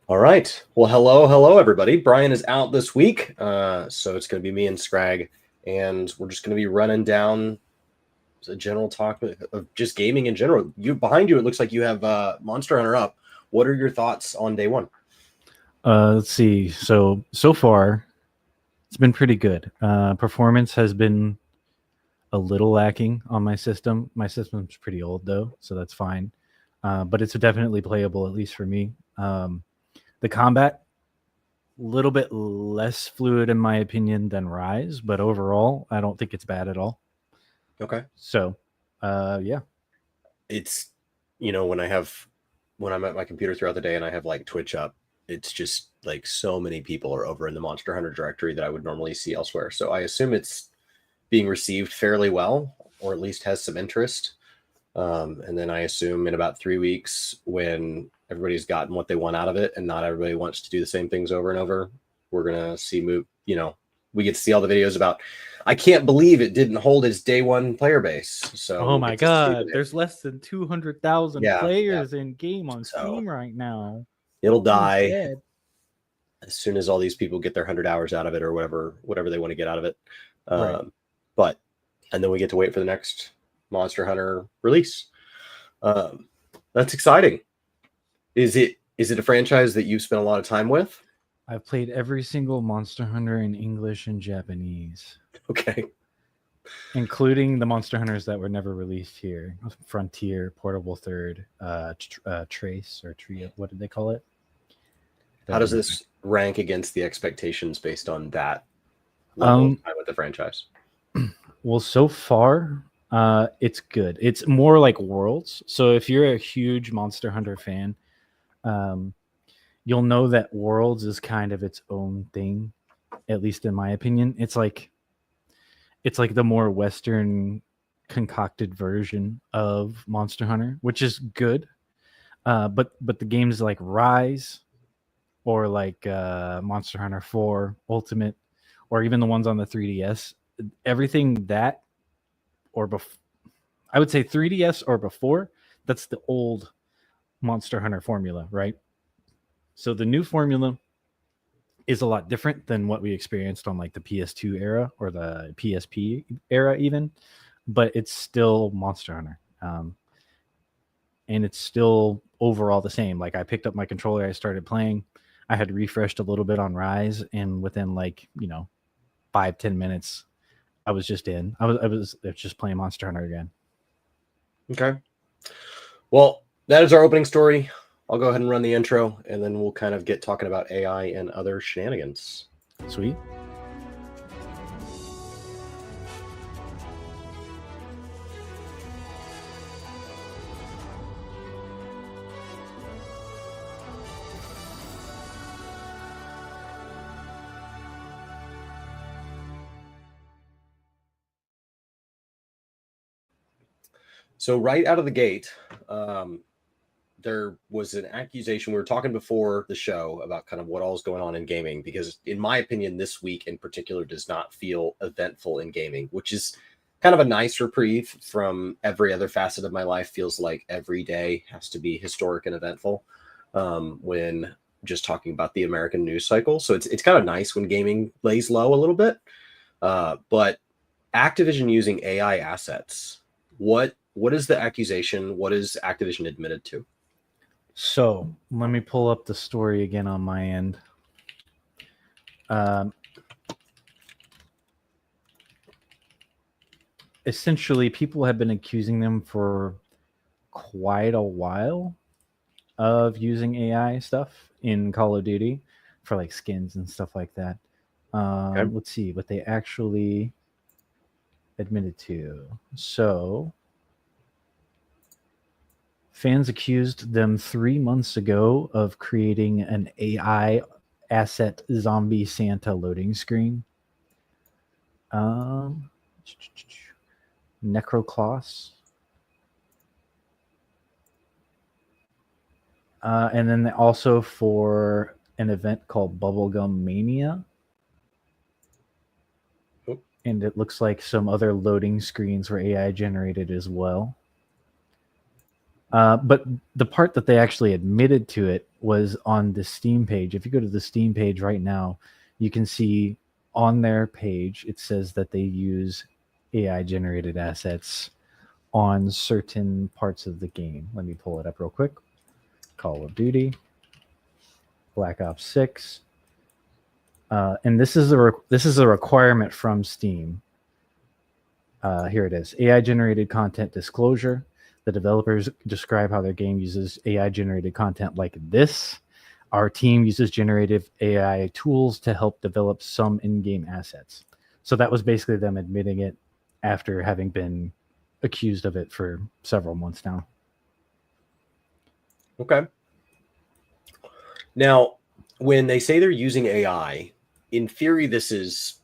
All right. Well, hello, everybody. Brian is out this week, so it's going to be me and Scrag, and we're just going to be running down a general talk of just gaming in general. You behind you, it looks like you have Monster Hunter up. What are your thoughts on day one? Let's see. So far, it's been pretty good. Performance has been a little lacking on my system. My system's pretty old though, so that's fine. But it's definitely playable, at least for me. The combat, a little bit less fluid in my opinion than Rise, but overall, I don't think it's bad at all. Okay. So, yeah. It's when I'm at my computer throughout the day and I have like Twitch up, it's just like so many people are over in the Monster Hunter directory that I would normally see elsewhere. So I assume it's being received fairly well, or at least has some interest. And then I assume in about 3 weeks, when everybody's gotten what they want out of it, and not everybody wants to do the same things over and over, we're gonna see move. We get to see all the videos about. I can't believe it didn't hold its day one player base. So Oh we'll my get to see god, there's less than 200,000 yeah. players in game on So Steam right now. it'll Who's die dead? as soon as all these people get their 100 hours out of it, or whatever they want to get out of it. Right. But and then we get to wait for the next Monster Hunter release. Um, that's exciting. Is it a franchise that you've spent a lot of time with? I've played every single Monster Hunter in English and Japanese, Okay. including the Monster Hunters that were never released here: Frontier, Portable Third, Trace or Trio. What did they call it? How Doesn't does matter. this rank against the expectations based on that level of Um. time with the franchise? Well, so far, it's good. It's more like Worlds. So if you're a huge Monster Hunter fan, um, you'll know that Worlds is kind of its own thing. At least in my opinion, it's like the more Western concocted version of Monster Hunter, which is good. But the games like Rise or like Monster Hunter 4 Ultimate, or even the ones on the 3DS, everything that or I would say 3DS or before, that's the old Monster Hunter formula, right? So the new formula is a lot different than what we experienced on like the PS2 era or the PSP era even, but it's still Monster Hunter. And it's still overall the same. Like I picked up my controller, I started playing, I had refreshed a little bit on Rise, and within like 5-10 minutes, I was just in. I was just playing Monster Hunter again. Okay. Well, that is our opening story. I'll go ahead and run the intro, and then we'll kind of get talking about AI and other shenanigans. Sweet. So right out of the gate, there was an accusation. We were talking before the show about kind of what all is going on in gaming, because in my opinion, this week in particular does not feel eventful in gaming, which is kind of a nice reprieve from every other facet of my life. Feels like every day has to be historic and eventful when just talking about the American news cycle. So it's kind of nice when gaming lays low a little bit. But Activision using AI assets, what is the accusation? What is Activision admitted to? So let me pull up the story again on my end. Um, Essentially, people have been accusing them for quite a while of using AI stuff in Call of Duty for like skins and stuff like that. Okay. Let's see what they actually admitted to. So, fans accused them 3 months ago of creating an AI asset zombie Santa loading screen. Um, Necrocloss. And then also for an event called Bubblegum Mania. Oh, And it looks like some other loading screens were AI generated as well. But the part that they actually admitted to it was on the Steam page. If you go to the Steam page right now, you can see on their page it says that they use AI generated assets on certain parts of the game. Let me pull it up real quick. Call of Duty, Black Ops 6. And this is a requirement from Steam. Here it is. AI generated content disclosure. The developers describe how their game uses AI generated content like this. Our team uses generative AI tools to help develop some in-game assets. So that was basically them admitting it after having been accused of it for several months now. Okay. Now, when they say they're using AI, in theory, this is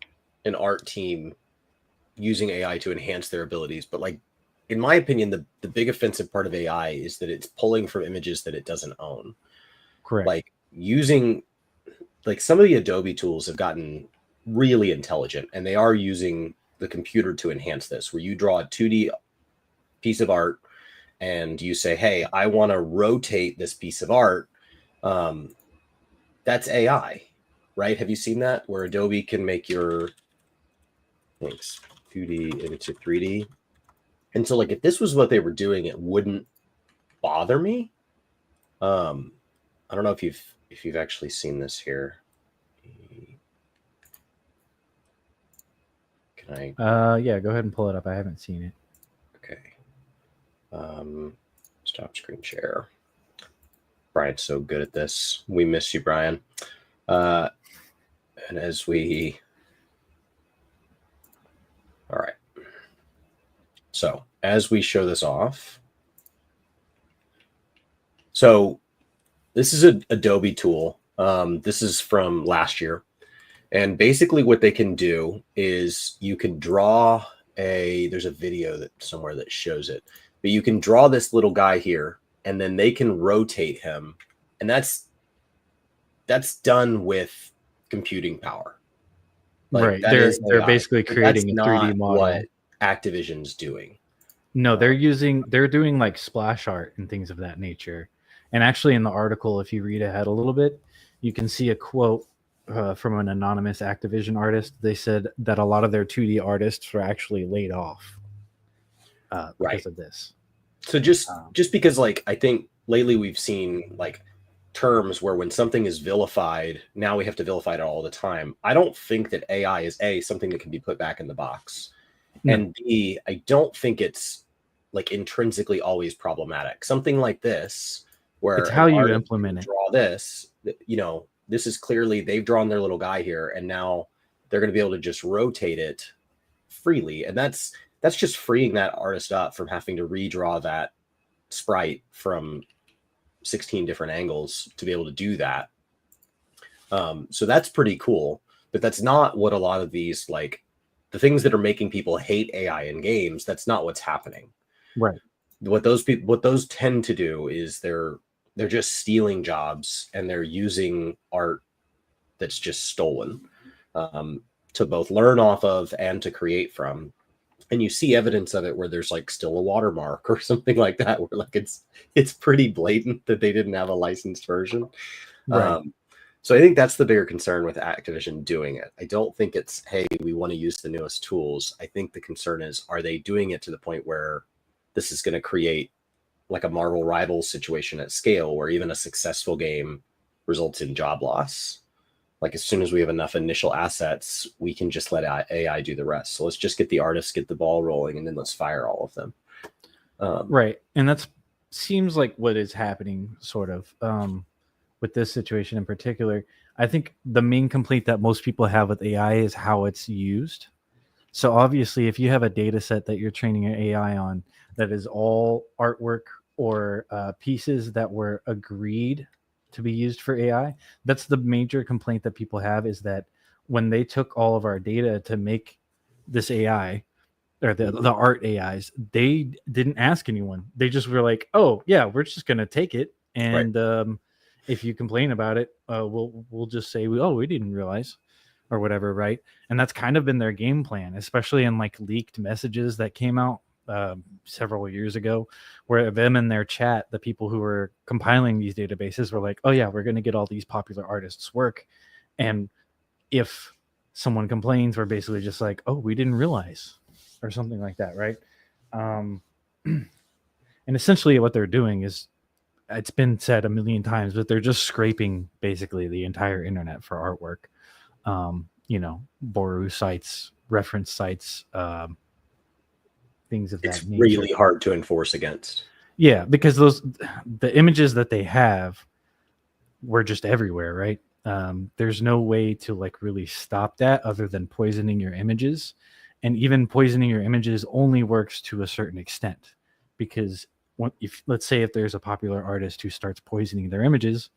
an art team using AI to enhance their abilities. But like, in my opinion, the big offensive part of AI is that it's pulling from images that it doesn't own. Correct. Like using, like some of the Adobe tools have gotten really intelligent, and they are using the computer to enhance this, where you draw a 2D piece of art and you say, hey, I want to rotate this piece of art. That's AI, right? Have you seen that, where Adobe can make your things 2D into 3D? And so like if this was what they were doing, it wouldn't bother me. I don't know if you've actually seen this here. Can I Yeah, go ahead and pull it up. I haven't seen it. okay. Stop screen share. Brian's so good at this. We miss you, Brian. And as we all right. So as we show this off, so this is an Adobe tool. This is from last year. And basically what they can do is you can draw there's a video that somewhere that shows it, but you can draw this little guy here and then they can rotate him. And that's done with computing power. Like right. that They're AI. basically creating That's a 3D not model. what Activision's doing. No, they're doing like splash art and things of that nature. And actually, in the article, if you read ahead a little bit, you can see a quote from an anonymous Activision artist. They said that a lot of their 2D artists were actually laid off because of this. So just because, like, I think lately we've seen like terms where when something is vilified, now we have to vilify it all the time. I don't think that AI is something that can be put back in the box. No. And B, I don't think it's like intrinsically always problematic. Something like this, where it's how you implement it. Draw this, this is clearly they've drawn their little guy here, and now they're going to be able to just rotate it freely, and that's just freeing that artist up from having to redraw that sprite from 16 different angles to be able to do that. So that's pretty cool, but that's not what a lot of these, like the things that are making people hate AI in games, that's not what's happening. Right. What those tend to do is they're just stealing jobs, and they're using art that's just stolen to both learn off of and to create from. And you see evidence of it where there's like still a watermark or something like that, where like it's pretty blatant that they didn't have a licensed version. Right. So I think that's the bigger concern with Activision doing it. I don't think it's, hey, we want to use the newest tools. I think the concern is, are they doing it to the point where this is going to create like a Marvel Rivals situation at scale, where even a successful game results in job loss? Like as soon as we have enough initial assets, we can just let AI do the rest. So let's just get the artists, get the ball rolling, and then let's fire all of them. Right. And that's seems like what is happening sort of with this situation in particular. I think the main complaint that most people have with AI is how it's used. So obviously, if you have a data set that you're training your AI on that is all artwork or pieces that were agreed to be used for AI, that's the major complaint that people have, is that when they took all of our data to make this AI or the art AIs, they didn't ask anyone. They just were like, oh yeah, we're just going to take it. And right. If you complain about it, we'll just say, we didn't realize, or whatever, right? And that's kind of been their game plan, especially in like leaked messages that came out several years ago, where them in their chat, the people who were compiling these databases were like, oh yeah, we're going to get all these popular artists' work. And if someone complains, we're basically just like, oh, we didn't realize, or something like that, right? And essentially what they're doing is, it's been said a million times, but they're just scraping basically the entire internet for artwork. Boru sites, reference sites, things of It's that nature. really hard to enforce against. Yeah, because the images that they have were just everywhere, right? There's no way to like really stop that other than poisoning your images. And even poisoning your images only works to a certain extent, because if let's say if there's a popular artist who starts poisoning their images,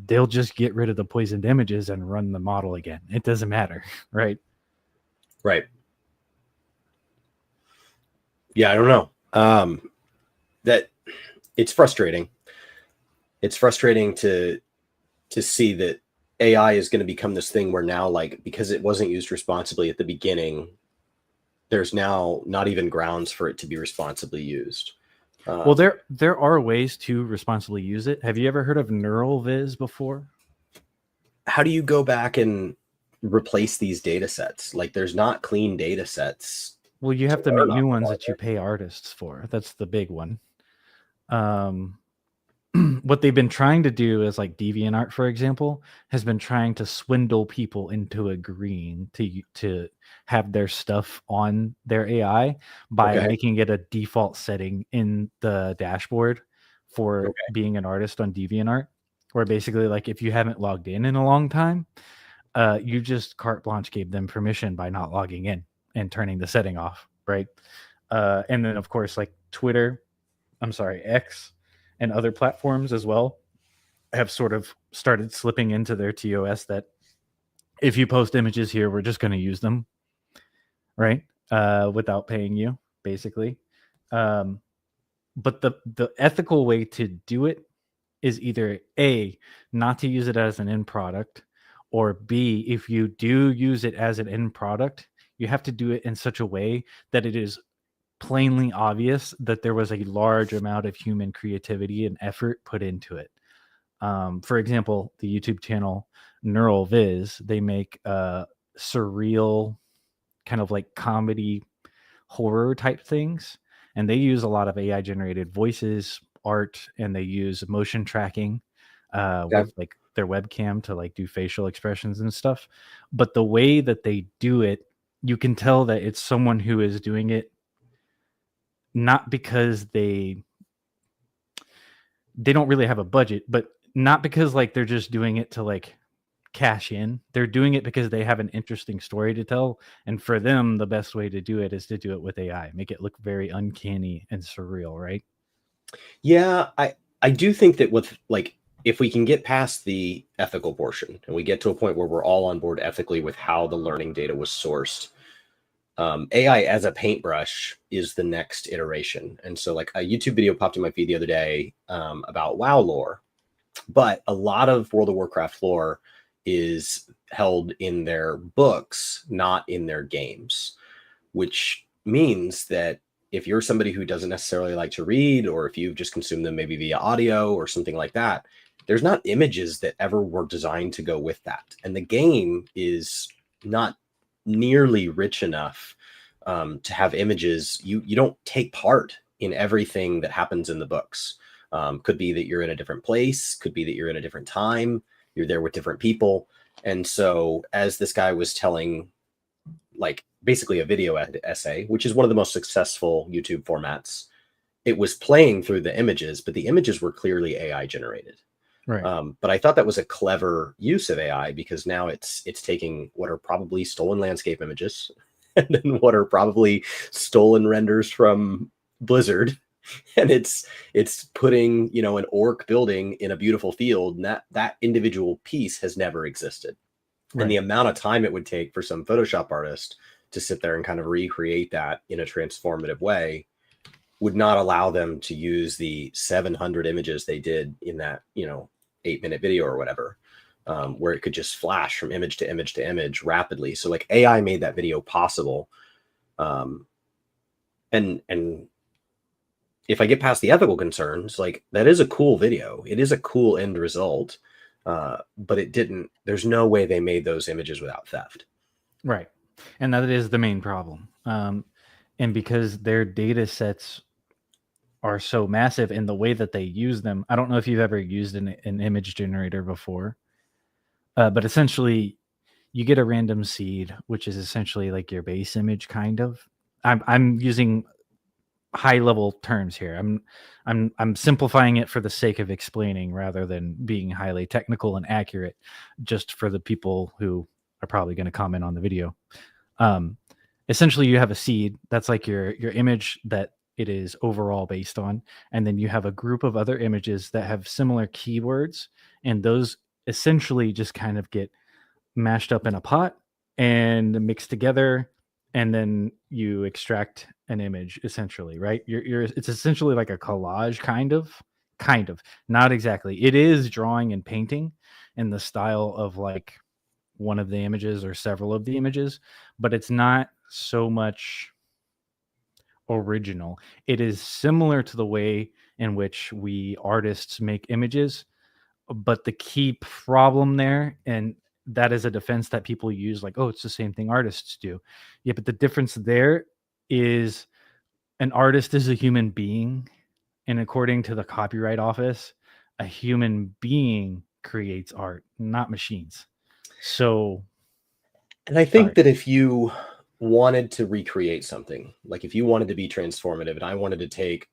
they'll just get rid of the poisoned images and run the model again. It doesn't matter, right? Right. Yeah, I don't know. That it's frustrating. It's frustrating to see that AI is going to become this thing where now, like, because it wasn't used responsibly at the beginning, there's now not even grounds for it to be responsibly used. Well, there are ways to responsibly use it. Have you ever heard of Neural Viz before? How do you go back and replace these data sets? Like, there's not clean data sets. Well, you have to make new ones that you pay artists for. That's the big one. What they've been trying to do is, like, DeviantArt, for example, has been trying to swindle people into agreeing to have their stuff on their AI by making it a default setting in the dashboard for being an artist on DeviantArt, where basically, like, if you haven't logged in a long time, you just carte blanche gave them permission by not logging in and turning the setting off, right? And then, of course, like X and other platforms as well have sort of started slipping into their TOS that if you post images here, we're just going to use them, right? Without paying you, basically. But the ethical way to do it is either A, not to use it as an end product, or B, if you do use it as an end product, you have to do it in such a way that it is plainly obvious that there was a large amount of human creativity and effort put into it. For example, the YouTube channel Neural Viz, they make surreal kind of like comedy horror type things, and they use a lot of AI generated voices, art, and they use motion tracking with like their webcam to like do facial expressions and stuff. But the way that they do it, you can tell that it's someone who is doing it not because they don't really have a budget, but not because like they're just doing it to like cash in. They're doing it because they have an interesting story to tell, and for them the best way to do it is to do it with AI, make it look very uncanny and surreal, right? Yeah, I do think that with, like, if we can get past the ethical portion and we get to a point where we're all on board ethically with how the learning data was sourced, AI as a paintbrush is the next iteration. And so, like, a YouTube video popped in my feed the other day about WoW lore, but a lot of World of Warcraft lore is held in their books, not in their games, which means that if you're somebody who doesn't necessarily like to read, or if you've just consumed them maybe via audio or something like that, there's not images that ever were designed to go with that. And the game is not nearly rich enough to have images. You don't take part in everything that happens in the books. Could be that you're in a different place, could be that you're in a different time, you're there with different people. And so, as this guy was telling, like, basically a video essay, which is one of the most successful YouTube formats, it was playing through the images, but the images were clearly AI generated. Right. But I thought that was a clever use of AI, because now it's taking what are probably stolen landscape images and then what are probably stolen renders from Blizzard, and it's putting, you know, an orc building in a beautiful field, and that individual piece has never existed. Right. And the amount of time it would take for some Photoshop artist to sit there and kind of recreate that in a transformative way would not allow them to use the 700 images they did in that, you know, 8-minute video or whatever, where it could just flash from image to image to image rapidly. So, like, AI made that video possible. And if I get past the ethical concerns, like that is a cool video. It is a cool end result. But it didn't, there's no way they made those images without theft. Right. And that is the main problem. And because their data sets are so massive in the way that they use them, I don't know if you've ever used an image generator before, but essentially you get a random seed, which is essentially like your base image, kind of. I'm using high level terms here. I'm simplifying it for the sake of explaining rather than being highly technical and accurate, just for the people who are probably going to comment on the video. Essentially, you have a seed that's like your image that it is overall based on, and then you have a group of other images that have similar keywords, and those essentially just kind of get mashed up in a pot and mixed together, and then you extract an image, essentially, right? It's essentially like a collage, kind of, not exactly. It is drawing and painting in the style of like one of the images or several of the images, but it's not so much original. It is similar to the way in which we artists make images, but the key problem there, and that is a defense that people use, like, oh, it's the same thing artists do. Yeah, but the difference there is an artist is a human being, and according to the Copyright Office, a human being creates art, not machines. So, and I think that if you wanted to recreate something, like if you wanted to be transformative and I wanted to take,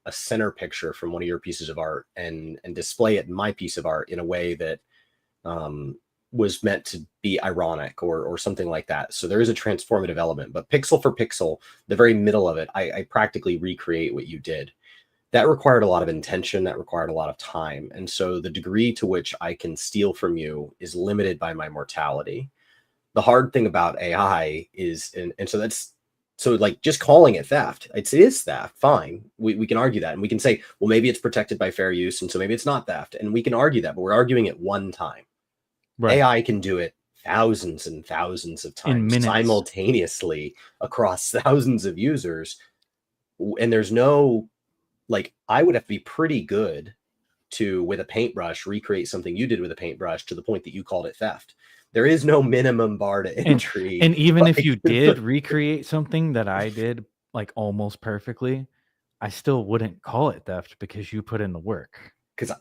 a center picture from one of your pieces of art and display it in my piece of art in a way that was meant to be ironic or something like that. So there is a transformative element, but pixel for pixel, the very middle of it, I practically recreate what you did. That required a lot of intention, that required a lot of time. And so the degree to which I can steal from you is limited by my mortality. The hard thing about AI is, and so that's, so like just calling it theft, it is theft, fine. We can argue that, and we can say, well, maybe it's protected by fair use, and so maybe it's not theft. And we can argue that, but we're arguing it one time. Right. AI can do it thousands and thousands of times simultaneously across thousands of users. And there's no, like, I would have to be pretty good to, with a paintbrush, recreate something you did with a paintbrush to the point that you called it theft. There is no minimum bar to entry. And even if you did recreate something that I did like almost perfectly, I still wouldn't call it theft because you put in the work.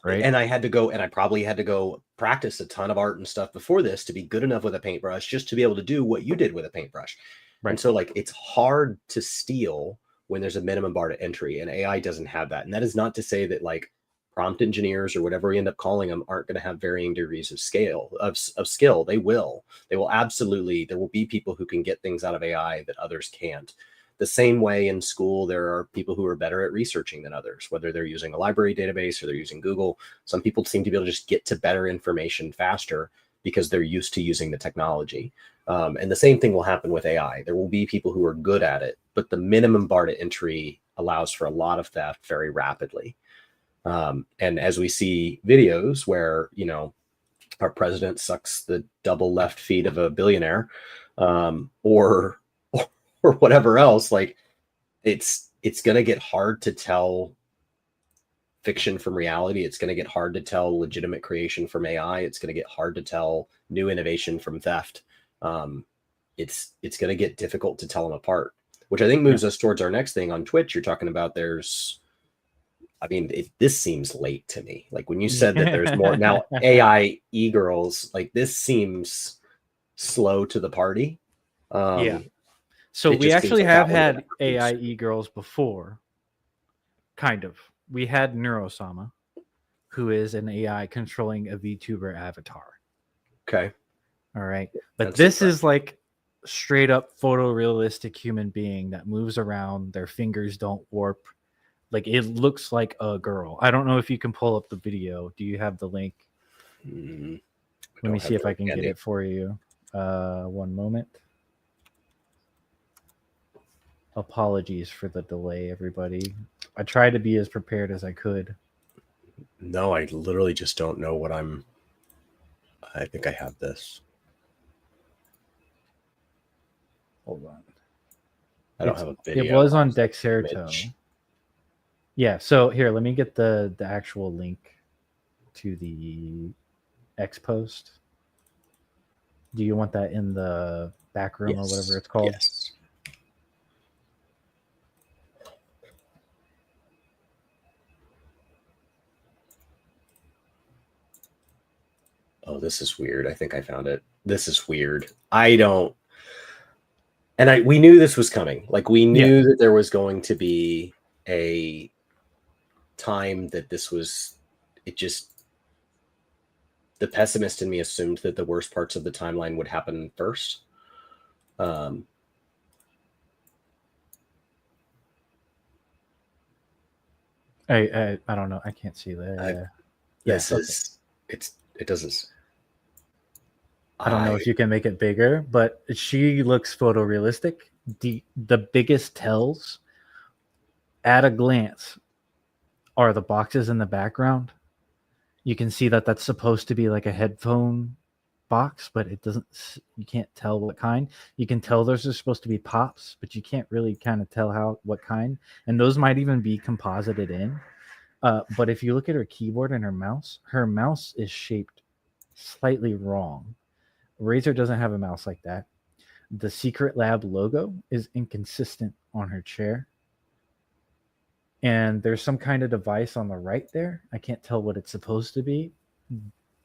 Right? And I probably had to go practice a ton of art and stuff before this to be good enough with a paintbrush just to be able to do what you did with a paintbrush. Right. And so like it's hard to steal when there's a minimum bar to entry, and AI doesn't have that. And that is not to say that like prompt engineers or whatever we end up calling them aren't going to have varying degrees of skill. They will absolutely. There will be people who can get things out of AI that others can't. The same way in school, there are people who are better at researching than others, whether they're using a library database or they're using Google. Some people seem to be able to just get to better information faster because they're used to using the technology. And the same thing will happen with AI. There will be people who are good at it, but the minimum bar to entry allows for a lot of theft very rapidly. And as we see videos where, our president sucks the double left feet of a billionaire, or whatever else, like it's going to get hard to tell fiction from reality. It's going to get hard to tell legitimate creation from AI. It's going to get hard to tell new innovation from theft. It's going to get difficult to tell them apart, which I think moves us towards our next thing on Twitch. You're talking about this seems late to me. Like when you said that there's more now AI e-girls, like this seems slow to the party. So we actually have had AI e-girls before. Kind of. We had Neurosama, who is an AI controlling a VTuber avatar. Okay. All right. But this is like straight up photorealistic human being that moves around. Their fingers don't warp. Like it looks like a girl. I don't know if you can pull up the video. Do you have the link? Let me see if I can get it for you. One moment. Apologies for the delay, everybody. I tried to be as prepared as I could. No, I literally just don't know I think I have this. Hold on. I don't have a video. It was on I'll send Dexerto. an image. Yeah. So here, let me get the actual link to the X post. Do you want that in the back room or whatever it's called? Yes. Oh, this is weird. I think I found it. This is weird. I don't. And we knew this was coming. Like, we knew that there was going to be a time that this was. It just. The pessimist in me assumed that the worst parts of the timeline would happen first. I don't know. I can't see that. This is it doesn't. I don't know if you can make it bigger, but she looks photorealistic. The biggest tells at a glance are the boxes in the background. You can see that that's supposed to be like a headphone box, but it doesn't. You can't tell what kind. You can tell those are supposed to be pops, but you can't really kind of tell what kind. And those might even be composited in. But if you look at her keyboard and her mouse is shaped slightly wrong. Razer doesn't have a mouse like that. The Secret Lab logo is inconsistent on her chair. And there's some kind of device on the right there. I can't tell what it's supposed to be,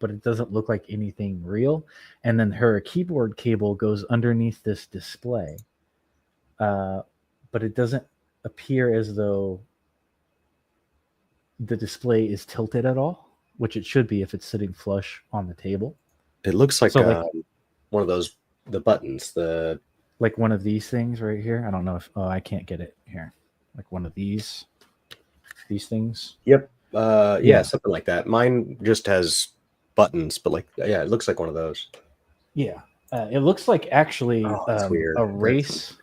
but it doesn't look like anything real. And then her keyboard cable goes underneath this display. But it doesn't appear as though the display is tilted at all, which it should be if it's sitting flush on the table. It looks like, one of those, the buttons, like one of these things right here. I don't know if, I can't get it here. Like one of these things. Yep. Yeah, something like that. Mine just has buttons, but it looks like one of those. Yeah. It looks like actually weird. A race.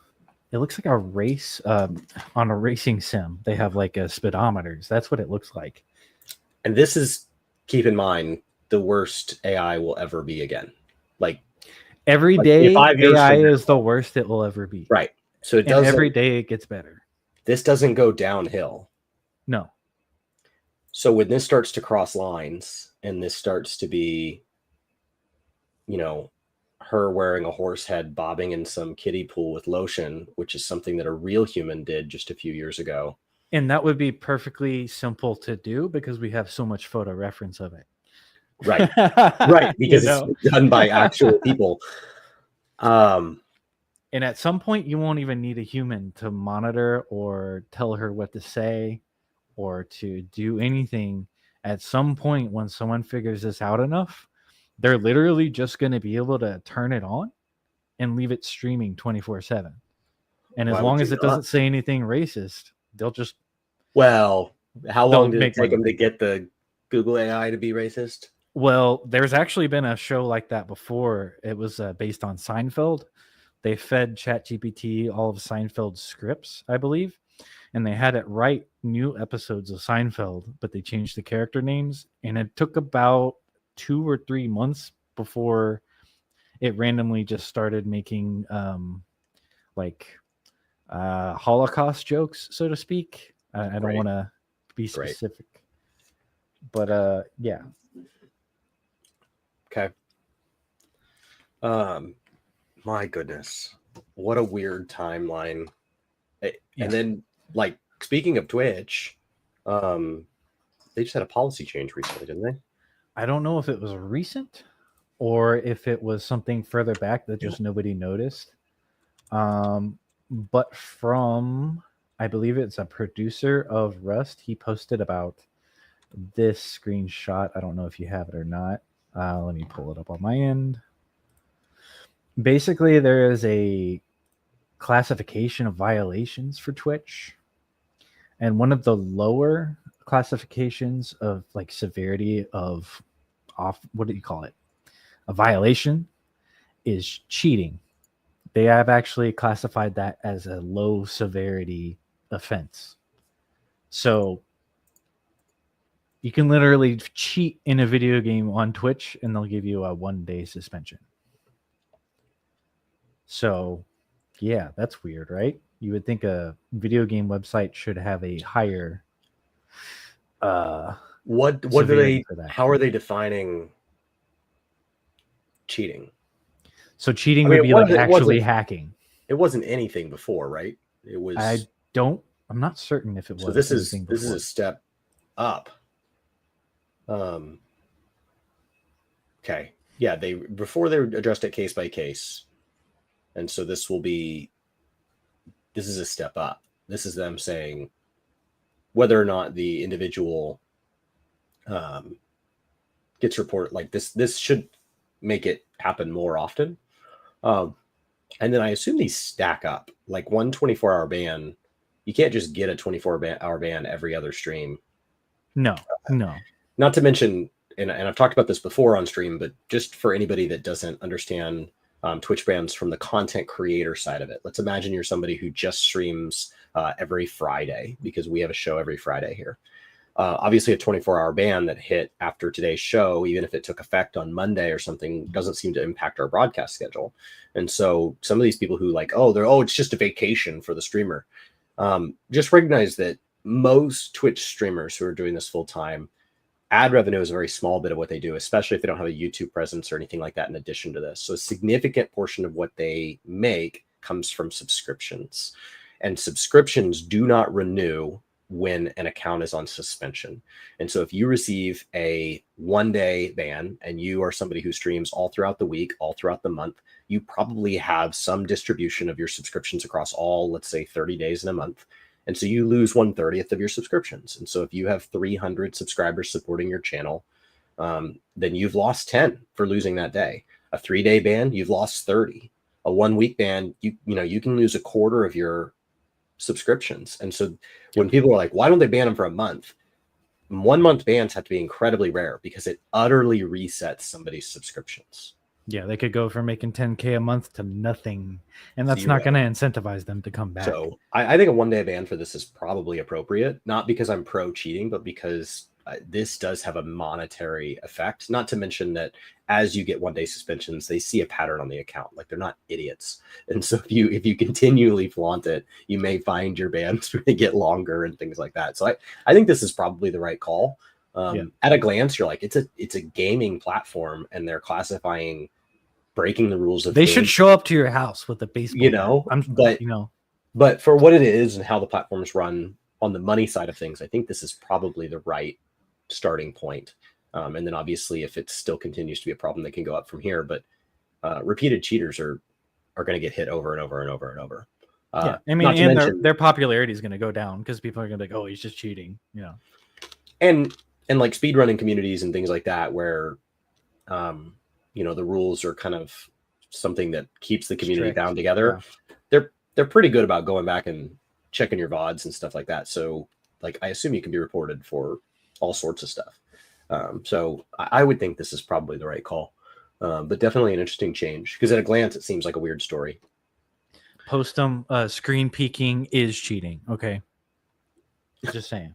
It looks like a race on a racing sim. They have like a speedometers. That's what it looks like. And this is, keep in mind, the worst AI will ever be again. Like every day, AI is the worst it will ever be. Right. So it does. Every day it gets better. This doesn't go downhill. No. So when this starts to cross lines and this starts to be, her wearing a horse head bobbing in some kiddie pool with lotion, which is something that a real human did just a few years ago. And that would be perfectly simple to do because we have so much photo reference of it. Right. Right. Because it's done by actual people. And at some point you won't even need a human to monitor or tell her what to say or to do anything. At some point when someone figures this out enough, they're literally just going to be able to turn it on and leave it streaming 24/7. And as long as it doesn't say anything racist, they'll just... Well, how long did it take them to get the Google AI to be racist? Well, there's actually been a show like that before. It was based on Seinfeld. They fed ChatGPT all of Seinfeld's scripts, I believe, and they had it write new episodes of Seinfeld, but they changed the character names, and it took about 2 or 3 months before it randomly just started making Holocaust jokes, so to speak. I don't want to be specific, but yeah. Okay. My goodness, what a weird timeline. And then, speaking of Twitch, they just had a policy change recently, didn't they? I don't know if it was recent or if it was something further back that just nobody noticed. But from, I believe it's a producer of Rust, he posted about this screenshot. I don't know if you have it or not. Let me pull it up on my end. Basically, there is a classification of violations for Twitch. And one of the lower classifications of severity of what do you call it? A violation is cheating. They have actually classified that as a low severity offense. So you can literally cheat in a video game on Twitch and they'll give you a 1-day suspension. So yeah, that's weird, right? You would think a video game website should have a higher What do severity they? for that. How are they defining cheating? So cheating I mean, would be like actually hacking. It wasn't anything before, right? It was. I'm not certain if it was. So this is anything this is before. a step up. Okay. Yeah, before they addressed it case by case. And so this is a step up. This is them saying whether or not the individual gets reported, like this should make it happen more often. And then I assume these stack up. Like one 24-hour ban, you can't just get a 24-hour ban every other stream. No. Not to mention, and I've talked about this before on stream, but just for anybody that doesn't understand Twitch bans from the content creator side of it, let's imagine you're somebody who just streams every Friday, because we have a show every Friday here. Obviously, a 24-hour ban that hit after today's show, even if it took effect on Monday or something, doesn't seem to impact our broadcast schedule. And so some of these people who it's just a vacation for the streamer. Just recognize that most Twitch streamers who are doing this full time, ad revenue is a very small bit of what they do, especially if they don't have a YouTube presence or anything like that in addition to this. So a significant portion of what they make comes from subscriptions. And subscriptions do not renew when an account is on suspension. And so if you receive a 1-day ban and you are somebody who streams all throughout the week, all throughout the month, you probably have some distribution of your subscriptions across all, let's say 30 days in a month. And so you lose 1/30 of your subscriptions. And so if you have 300 subscribers supporting your channel, then you've lost 10 for losing that day. A 3-day ban, you've lost 30. A 1-week ban, you can lose a quarter of your subscriptions. And so when people are like, why don't they ban them for a month? 1-month bans have to be incredibly rare because it utterly resets somebody's subscriptions. Yeah, they could go from making 10K a month to nothing, and that's not going to incentivize them to come back. So I think a 1-day ban for this is probably appropriate, not because I'm pro cheating, but because this does have a monetary effect. Not to mention that as you get 1-day suspensions, they see a pattern on the account. Like, they're not idiots. And so if you continually flaunt it, you may find your bans get longer and things like that. So I think this is probably the right call. At a glance, you're like, it's a gaming platform, and they're classifying breaking the rules of they should show up to your house with a baseball but for what it is and how the platforms run on the money side of things, I think this is probably the right starting point. And then obviously if it still continues to be a problem, they can go up from here. But repeated cheaters are going to get hit over and over and over and over. I mean, and their popularity is going to go down because people are going to be like, oh, he's just cheating, And like speedrunning communities and things like that, where the rules are kind of something that keeps the community bound together. Yeah. They're pretty good about going back and checking your VODs and stuff like that. So like, I assume you can be reported for all sorts of stuff. So I would think this is probably the right call, but definitely an interesting change, because at a glance, it seems like a weird story. Postum screen peeking is cheating. Okay. Just saying.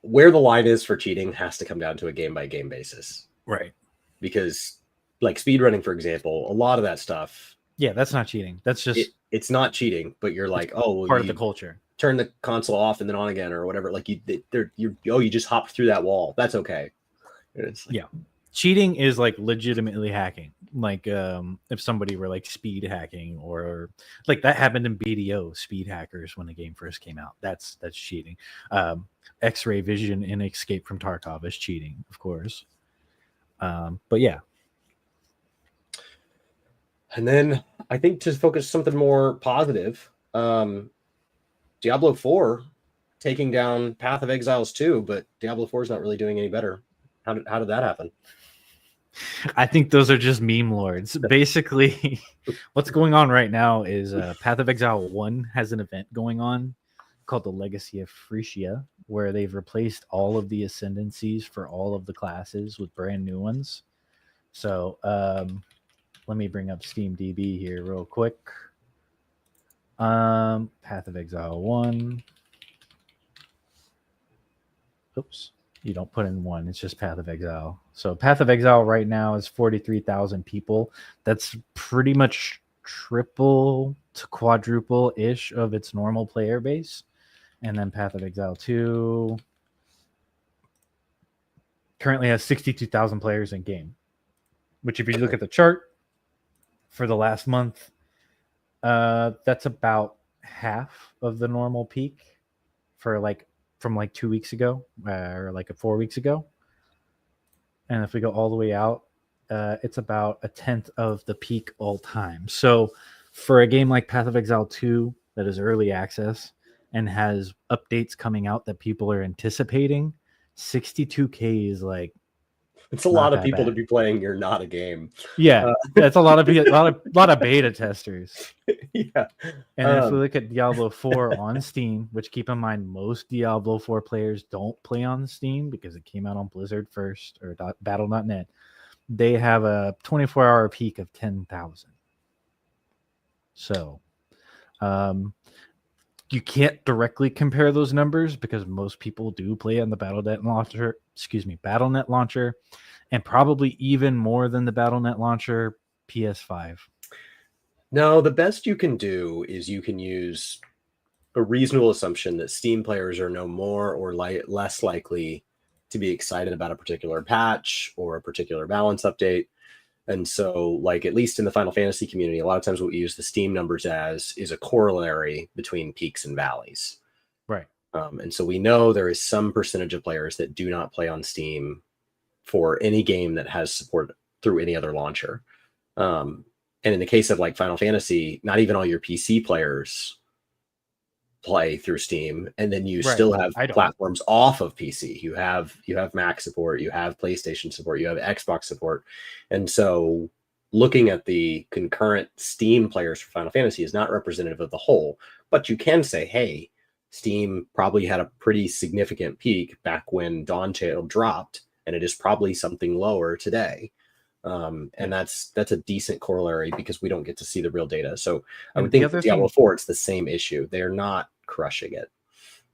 Where the line is for cheating has to come down to a game by game basis. Right. Because like speedrunning, for example, a lot of that stuff. Yeah, that's not cheating. That's just it's not cheating, but you're like, part of the culture. Turn the console off and then on again or whatever. Like you just hopped through that wall. That's okay. Yeah. Cheating is like legitimately hacking. Like if somebody were like speed hacking, or like that happened in BDO, speed hackers, when the game first came out. That's cheating. X-ray vision in Escape from Tarkov is cheating, of course. But yeah. And then I think to focus something more positive, Diablo 4 taking down Path of Exiles 2, but Diablo 4 is not really doing any better. How did that happen? I think those are just meme lords. Basically, what's going on right now is Path of Exile 1 has an event going on called the Legacy of Phrygia, where they've replaced all of the ascendancies for all of the classes with brand new ones. So let me bring up SteamDB here real quick. Path of Exile 1. Oops. You don't put in 1. It's just Path of Exile. So Path of Exile right now is 43,000 people. That's pretty much triple to quadruple ish of its normal player base. And then Path of Exile 2 currently has 62,000 players in game, which if you look at the chart for the last month, that's about half of the normal peak for from 2 weeks ago or 4 weeks ago. And if we go all the way out, it's about a tenth of the peak all time. So for a game like Path of Exile 2 that is early access and has updates coming out that people are anticipating, 62K is It's a not lot of that people to bad. be playing your not a game. Yeah, that's a lot of beta testers. Yeah. And if we look at Diablo 4 on Steam, which keep in mind most Diablo 4 players don't play on Steam because it came out on Blizzard first or Battle.net, they have a 24-hour peak of 10,000. So you can't directly compare those numbers because most people do play on the Battle.net launcher, and probably even more than the Battle.net launcher, PS5. No, the best you can do is you can use a reasonable assumption that Steam players are no more or less likely to be excited about a particular patch or a particular balance update. And so, at least in the Final Fantasy community, a lot of times what we use the Steam numbers as is a corollary between peaks and valleys. Right. And so we know there is some percentage of players that do not play on Steam for any game that has support through any other launcher. And in the case of Final Fantasy, not even all your PC players play through Steam, and then you still have platforms off of PC. You have Mac support, you have PlayStation support, you have Xbox support. And so looking at the concurrent Steam players for Final Fantasy is not representative of the whole, but you can say, hey, Steam probably had a pretty significant peak back when Dawntrail dropped, and it is probably something lower today. And that's a decent corollary because we don't get to see the real data. So I would think for Diablo 4, it's the same issue. They're not crushing it.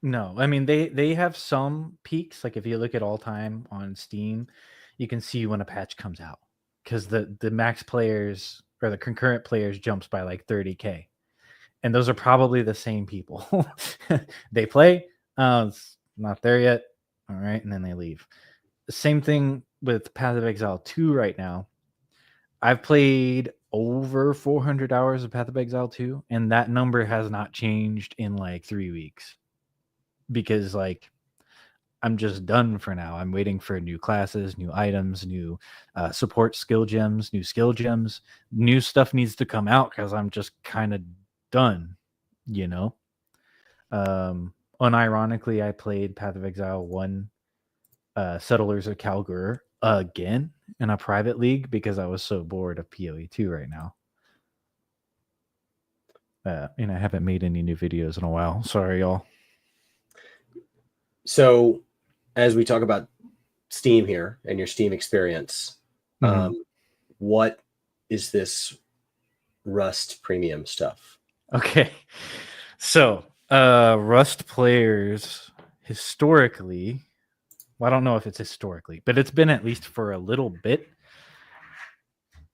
No, I mean, they have some peaks. If you look at all time on Steam, you can see when a patch comes out because the max players or the concurrent players jumps by 30K. And those are probably the same people. They play, it's not there yet. All right. And then they leave. The same thing with Path of Exile 2 right now. I've played over 400 hours of Path of Exile 2, and that number has not changed in 3 weeks because I'm just done for now. I'm waiting for new classes, new items, new support skill gems, new skill gems. New stuff needs to come out because I'm just kind of done, Unironically, I played Path of Exile 1 Settlers of Kalgur again in a private league because I was so bored of PoE 2 right now. I haven't made any new videos in a while. Sorry, y'all. So as we talk about Steam here and your Steam experience, what is this Rust premium stuff? Okay. So Rust players historically, well, I don't know if it's historically, but it's been at least for a little bit.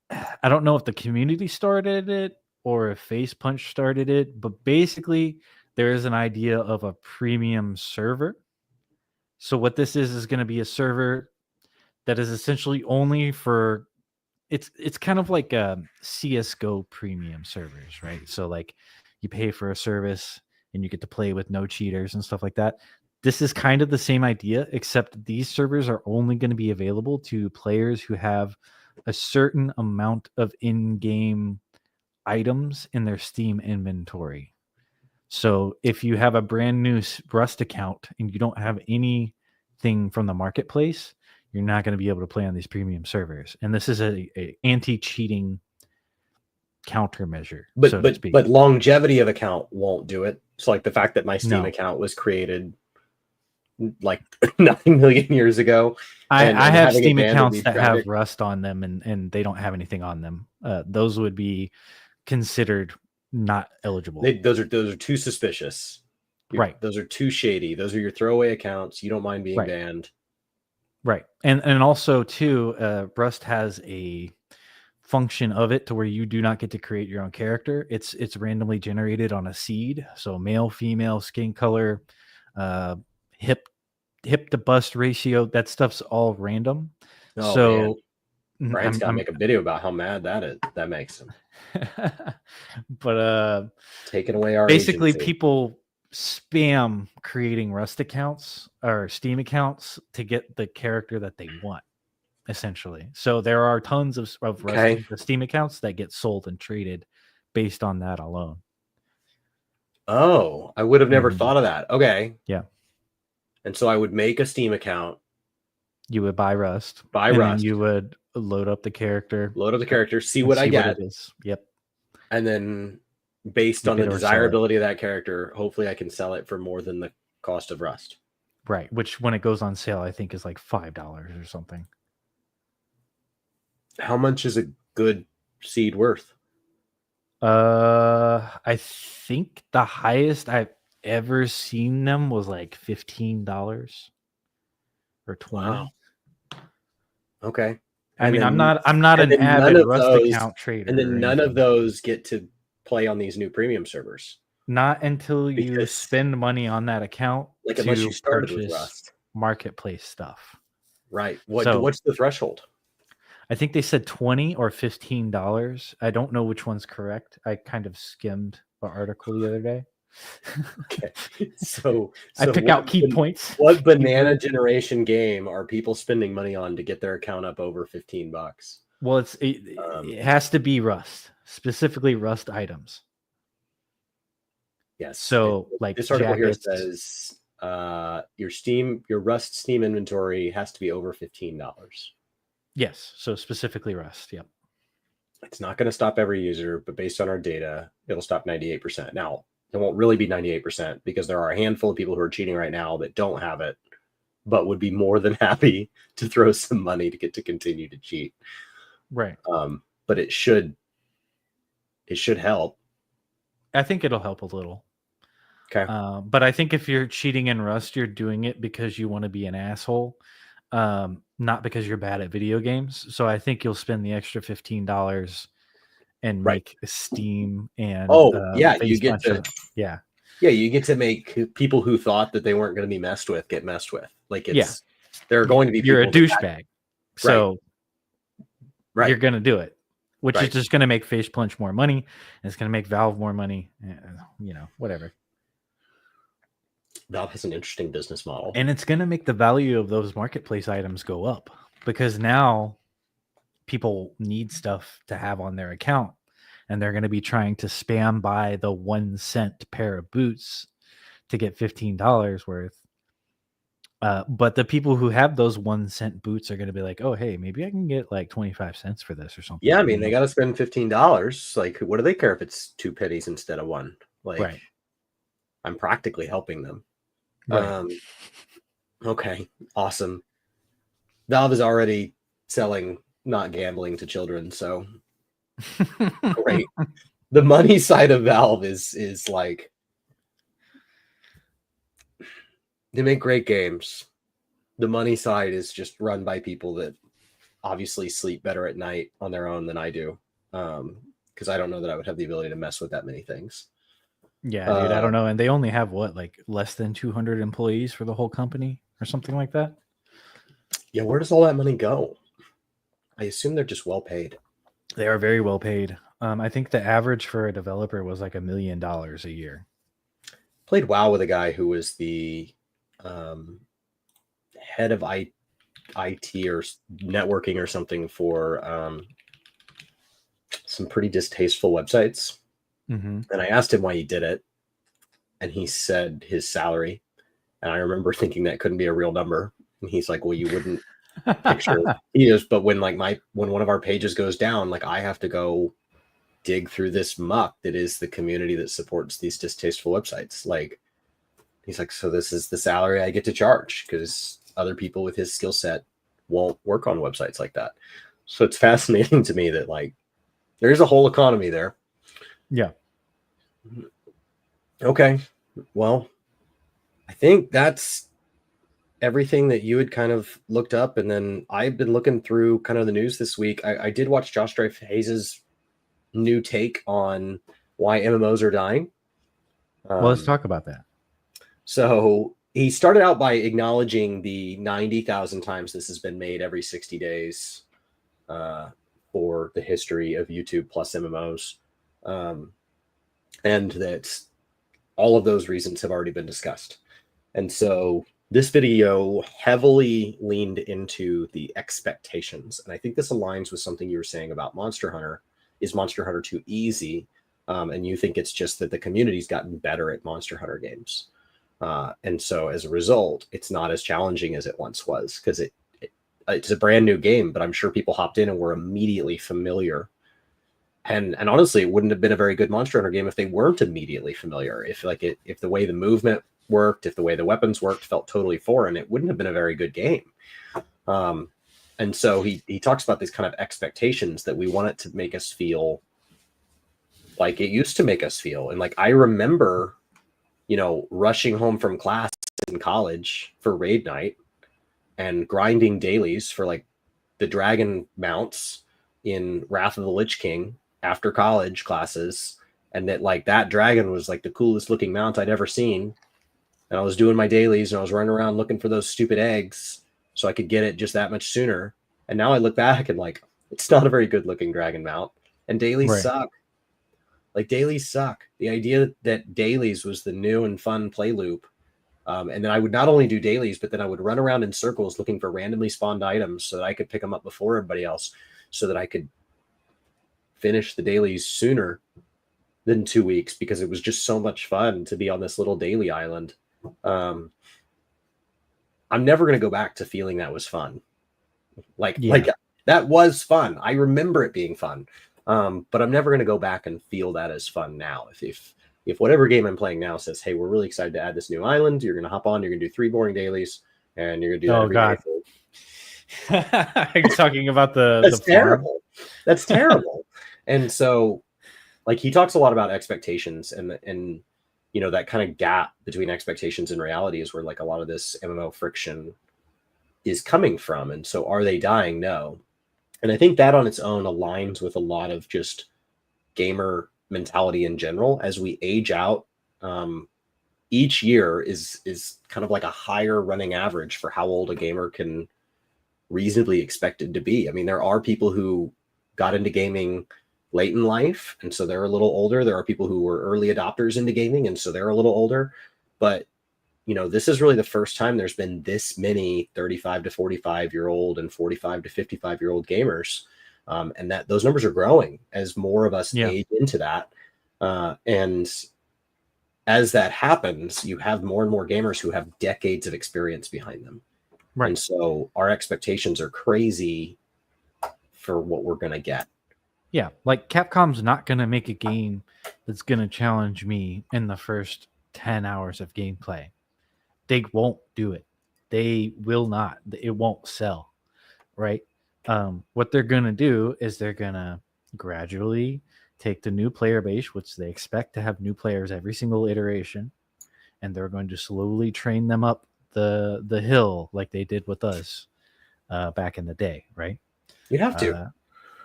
I don't know if the community started it or if Face Punch started it, but basically there is an idea of a premium server. So what this is going to be a server that is essentially only for it's kind of like a CS:GO premium servers, right? So you pay for a service and you get to play with no cheaters and stuff like that. This is kind of the same idea, except these servers are only going to be available to players who have a certain amount of in-game items in their Steam inventory. So if you have a brand new Rust account and you don't have anything from the marketplace, you're not going to be able to play on these premium servers. And this is a anti-cheating countermeasure. But longevity of account won't do it. So the fact that my Steam account was created 9 million years ago. I have Steam accounts that have Rust on them and they don't have anything on them. Those would be considered not eligible. Those are too suspicious. Right. Those are too shady. Those are your throwaway accounts. You don't mind being banned. Right. And also too, Rust has a function of it to where you do not get to create your own character. It's randomly generated on a seed. So male, female, skin color, hip to bust ratio, that stuff's all random. Oh man, So Brian's got to make a video about how mad that makes him. but Taking away our basically agency. people spam creating Rust accounts or Steam accounts to get the character that they want, essentially. So there are tons of Okay. Rust Steam accounts that get sold and traded based on that alone. Oh, I would have never Mhm. thought of that. Okay. Yeah. And so I would make a Steam account, You would buy Rust, buy and Rust, then you would load up the character, load up the character, see and what I see get, it is. Yep. and then based Flip on the it or sell it. desirability of that character, hopefully I can sell it for more than the cost of Rust. Right. Which when it goes on sale, I think is like $5 or something. How much is a good seed worth? I think the highest I've ever seen them was like $15 or $20. Wow. Okay. I mean, then- I'm not and an then none avid of Rust those- account trader. And then or none of anything. those get to play on these new premium servers. Not until you Because- spend money on that account Like unless you to started with purchase Rust. marketplace stuff. Right. So- What's the threshold? I think they said $20 or $15. I don't know which one's correct. I kind of skimmed the article the other day. Okay. So I pick what out key ban- points. What banana generation game are people spending money on to get their account up over $15? Well, it has to be Rust, specifically Rust items. Yes. So, like this article jackets, here says your Rust Steam inventory has to be over $15. yes. So specifically Rust. Yep. It's not going to stop every user, but based on our data, it'll stop 98%. Now, it won't really be 98% because there are a handful of people who are cheating right now that don't have it, but would be more than happy to throw some money to get to continue to cheat. Right. But it should help. I think it'll help a little. Okay. But I think if you're cheating in Rust, you're doing it because you want to be an asshole, not because you're bad at video games. So I think you'll spend the extra $15 and Right. make Steam and you face get punch to up. Yeah. Yeah, you get to make people who thought that they weren't going to be messed with get messed with. Like it's there are going to be You're a people that- douchebag, so right. you're gonna do it, which is Right. just gonna make Face Punch more money, and it's gonna make Valve more money. Whatever. Valve has an interesting business model. And it's going to make the value of those marketplace items go up because now people need stuff to have on their account and they're going to be trying to spam buy the 1 cent pair of boots to get $15 worth. But the people who have those 1 cent boots are going to be like, oh, hey, maybe I can get like 25 cents for this or something. Yeah, I mean, they got to spend $15. Like, what do they care if it's 2 pennies instead of 1? Like, Right. I'm practically helping them. Right. Okay, awesome. Valve is already selling not gambling to children, so great. The money side of Valve is like they make great games. The money side is just run by people that obviously sleep better at night on their own than I do. Because I don't know that I would have the ability to mess with that many things. Yeah, dude, I don't know. And they only have what, like less than 200 employees for the whole company or something like that? Yeah, where does all that money go? I assume they're just well paid. They are very well paid. I think the average for a developer was like $1 million a year. Played WoW with a guy who was the head of IT or networking or something for some pretty distasteful websites. Mm-hmm. And I asked him why he did it. And he said his salary. And I remember thinking that couldn't be a real number. And he's like, well, you wouldn't picture he is, but when when one of our pages goes down, like I have to go dig through this muck that is the community that supports these distasteful websites. Like he's like, so this is the salary I get to charge because other people with his skill set won't work on websites like that. So it's fascinating to me that like there's a whole economy there. Yeah. Okay. Well, I think that's everything that you had kind of looked up, and then I've been looking through kind of the news this week. I did watch Josh Strife Hayes' new take on why MMOs are dying. Well, let's talk about that. So he started out by acknowledging the 90,000 times this has been made every 60 days for the history of YouTube plus MMOs. And that all of those reasons have already been discussed. And so this video heavily leaned into the expectations. And I think this aligns with something you were saying about Monster Hunter. Is Monster Hunter too easy? And you think it's just that the community's gotten better at Monster Hunter games. And so as a result, it's not as challenging as it once was, because it's a brand new game, but I'm sure people hopped in and were immediately familiar. And honestly, it wouldn't have been a very good Monster Hunter game if they weren't immediately familiar. If the way the movement worked, if the way the weapons worked felt totally foreign, it wouldn't have been a very good game. And so he talks about these kind of expectations that we want it to make us feel like it used to make us feel. And like, I remember, rushing home from class in college for raid night and grinding dailies for like the dragon mounts in Wrath of the Lich King after college classes. And that dragon was like the coolest looking mount I'd ever seen. And I was doing my dailies and I was running around looking for those stupid eggs so I could get it just that much sooner. And now I look back and like, it's not a very good looking dragon mount, and dailies suck. Like, dailies suck. The idea that dailies was the new and fun play loop. And then I would not only do dailies, but then I would run around in circles looking for randomly spawned items so that I could pick them up before everybody else, so that I could finish the dailies sooner than 2 weeks, because it was just so much fun to be on this little daily island. I'm never going to go back to feeling that was fun. Like that was fun. I remember it being fun. But I'm never going to go back and feel that as fun now. If whatever game I'm playing now says, hey, we're really excited to add this new island, you're going to hop on, you're going to do 3 boring dailies, and you're going to do that every day. Are you talking about That's the terrible. That's terrible. And so, like, he talks a lot about expectations, and that kind of gap between expectations and reality is where like a lot of this MMO friction is coming from. And so, are they dying? No. And I think that on its own aligns with a lot of just gamer mentality in general. As we age out, each year is kind of like a higher running average for how old a gamer can reasonably expected to be. I mean, there are people who got into gaming late in life, and so they're a little older. There are people who were early adopters into gaming, and so they're a little older. But this is really the first time there's been this many 35 to 45-year-old and 45 to 55-year-old gamers. And that those numbers are growing as more of us age into that. And as that happens, you have more and more gamers who have decades of experience behind them. Right. And so our expectations are crazy for what we're going to get. Yeah. Like, Capcom's not going to make a game that's going to challenge me in the first 10 hours of gameplay. They won't do it. They will not. It won't sell, right? What they're going to do is they're going to gradually take the new player base, which they expect to have new players every single iteration, and they're going to slowly train them up the hill like they did with us back in the day, right? You have to.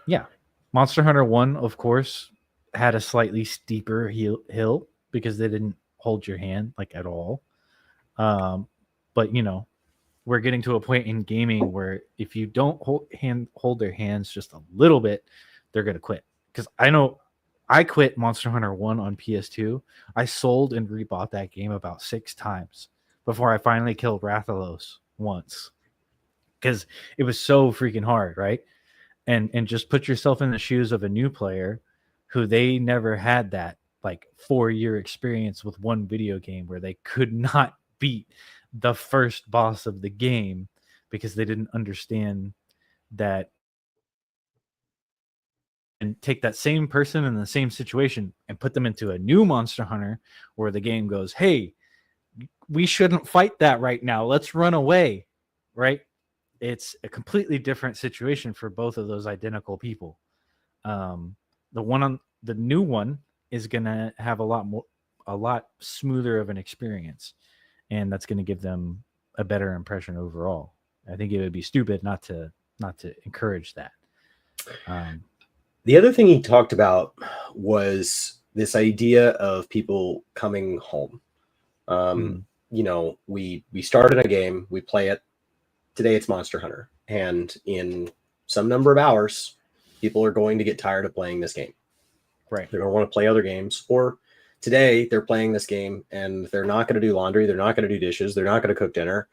Yeah. Monster Hunter 1, of course, had a slightly steeper hill because they didn't hold your hand like at all. But we're getting to a point in gaming where if you don't hold their hands just a little bit, they're going to quit. Because I know I quit Monster Hunter 1 on PS2. I sold and rebought that game about 6 times before I finally killed Rathalos once. Because it was so freaking hard, right? And just put yourself in the shoes of a new player who they never had that like 4-year experience with one video game where they could not beat the first boss of the game because they didn't understand that. And take that same person in the same situation and put them into a new Monster Hunter where the game goes, hey, we shouldn't fight that right now. Let's run away, right? It's a completely different situation for both of those identical people. The new one is going to have a lot smoother of an experience, and that's going to give them a better impression overall. I think it would be stupid not to encourage that. The other thing he talked about was this idea of people coming home. You know, we start in a game, we play it. Today it's Monster Hunter, and in some number of hours, people are going to get tired of playing this game. Right. They're going to want to play other games. Or today they're playing this game and they're not going to do laundry, they're not going to do dishes, they're not going to cook dinner.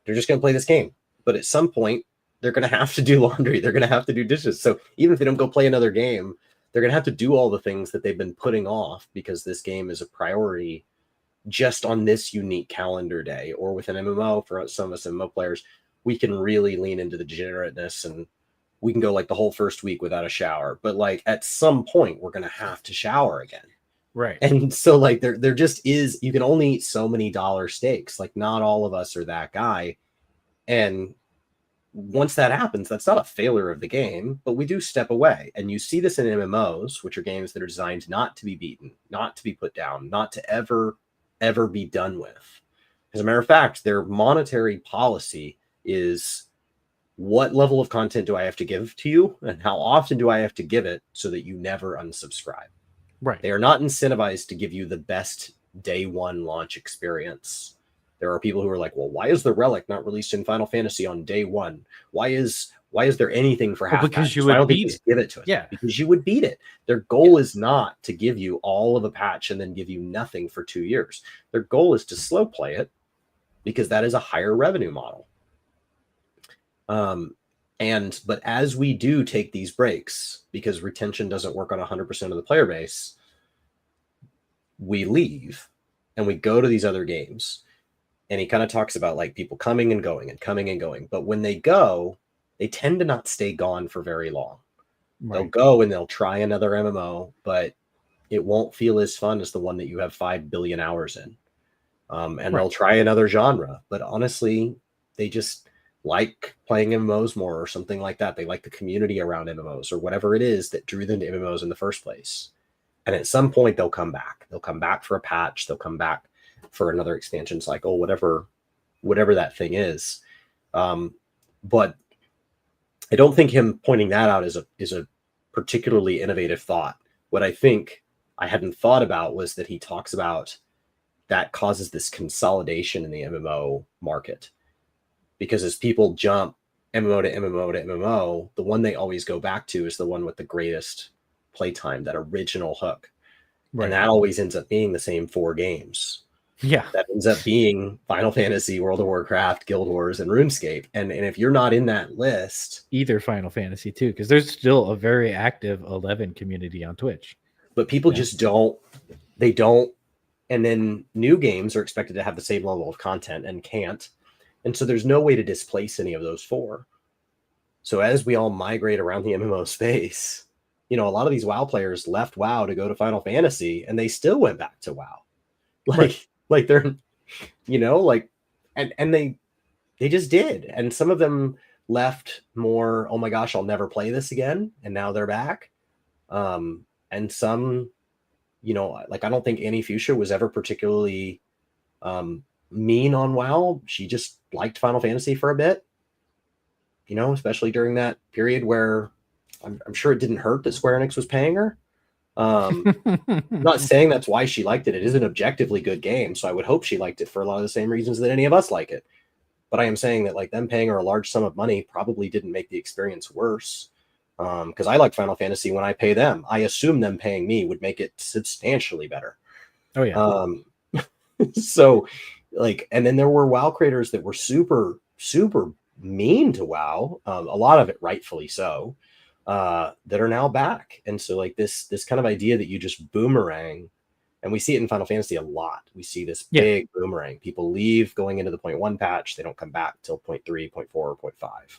They're just going to play this game. But at some point, they're going to have to do laundry. They're going to have to do dishes. So even if they don't go play another game, they're going to have to do all the things that they've been putting off because this game is a priority just on this unique calendar day. Or with an MMO, for some of us MMO players, we can really lean into the degenerateness and we can go like the whole first week without a shower. But like at some point, we're going to have to shower again. Right. And so like there just is, you can only eat so many dollar steaks. Like not all of us are that guy. And once that happens, that's not a failure of the game, but we do step away. And you see this in MMOs, which are games that are designed not to be beaten, not to be put down, not to ever be done with. As a matter of fact, their monetary policy is what level of content do I have to give to you and how often do I have to give it so that you never unsubscribe. Right. They are not incentivized to give you the best day one launch experience. There are people who are like, well, why is the relic not released in Final Fantasy on day one? Why is there anything for half? Because you would beat it. Give it to us. Yeah, because you would beat it. Their goal is not to give you all of a patch and then give you nothing for 2 years. Their goal is to slow play it because that is a higher revenue model. But as we do take these breaks, because retention doesn't work on 100% of the player base, we leave and we go to these other games. And he kind of talks about like people coming and going and coming and going. But when they go, they tend to not stay gone for very long. Right. They'll go and they'll try another MMO, but it won't feel as fun as the one that you have 5 billion hours in. And they'll try another genre. But honestly, they just like playing MMOs more or something like that. They like the community around MMOs or whatever it is that drew them to MMOs in the first place. And at some point, they'll come back. They'll come back for a patch. They'll come back for another expansion cycle, whatever that thing is. But I don't think him pointing that out is a particularly innovative thought. What I think I hadn't thought about was that he talks about that causes this consolidation in the MMO market. Because as people jump MMO to MMO to MMO, the one they always go back to is the one with the greatest playtime, that original hook. Right. And that always ends up being the same 4 games. Yeah. That ends up being Final Fantasy, World of Warcraft, Guild Wars, and RuneScape. And if you're not in that list... Either Final Fantasy, too, because there's still a very active 11 community on Twitch. But people just don't... They don't... And then new games are expected to have the same level of content and can't. And so there's no way to displace any of those 4. So as we all migrate around the MMO space, you know, a lot of these WoW players left WoW to go to Final Fantasy, and they still went back to WoW. Like they're, you know, like, and they just did. And some of them left more, oh my gosh, I'll never play this again. And now they're back. And some, you know, like, I don't think Annie Fuchsia was ever particularly mean on WoW. She just liked Final Fantasy for a bit, you know, especially during that period where I'm sure it didn't hurt that Square Enix was paying her. I'm not saying that's why she liked it. It is an objectively good game, so I would hope she liked it for a lot of the same reasons that any of us like it. But I am saying that like them paying her a large sum of money probably didn't make the experience worse. Because I like Final Fantasy when I pay them. I assume them paying me would make it substantially better. Oh yeah. So like, and then there were WoW creators that were super, super mean to WoW. A lot of it rightfully so. That are now back. And so like this kind of idea that you just boomerang, and we see it in Final Fantasy a lot. We see this big boomerang. People leave going into the 0.1 patch. They don't come back till 0.3, 0.4, or 0.5.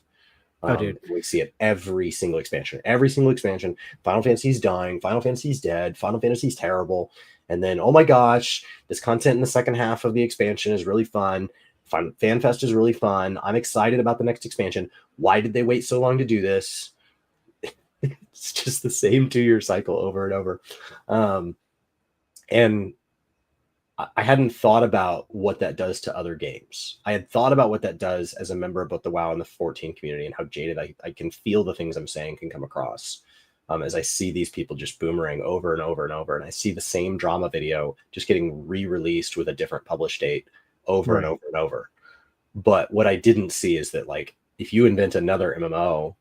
Dude. We see it every single expansion. Final Fantasy's dying. Final Fantasy's dead. Final Fantasy's terrible. And then, oh my gosh, this content in the second half of the expansion is really fun. FanFest is really fun. I'm excited about the next expansion. Why did they wait so long to do this? It's just the same 2-year cycle over and over. And I hadn't thought about what that does to other games. I had thought about what that does as a member of both the WoW and the 14 community, and how jaded I can feel the things I'm saying can come across, as I see these people just boomerang over and over and over. And I see the same drama video just getting re-released with a different publish date over and Right. over and over. But what I didn't see is that, like, if you invent another MMO,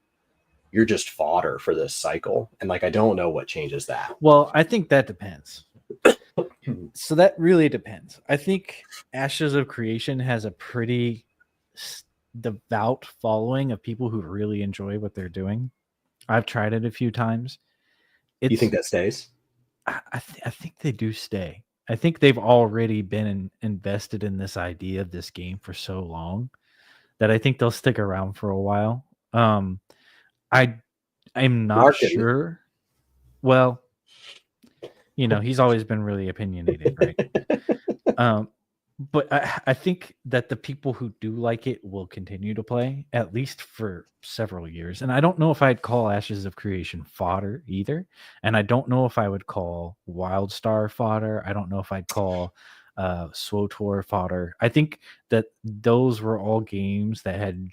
you're just fodder for this cycle. And like, I don't know what changes that. Well, I think that depends. So that really depends. I think Ashes of Creation has a pretty devout following of people who really enjoy what they're doing. I've tried it a few times. You think It's that stays? I think they do stay. I think they've already been invested in this idea of this game for so long that I think they'll stick around for a while. I I'm not Mark didn't. sure. Well, he's always been really opinionated, right? But I think that the people who do like it will continue to play at least for several years. And I don't know if I'd call Ashes of Creation fodder either. And I don't know if I would call Wildstar fodder. I don't know if I'd call SWTOR fodder. I think that those were all games that had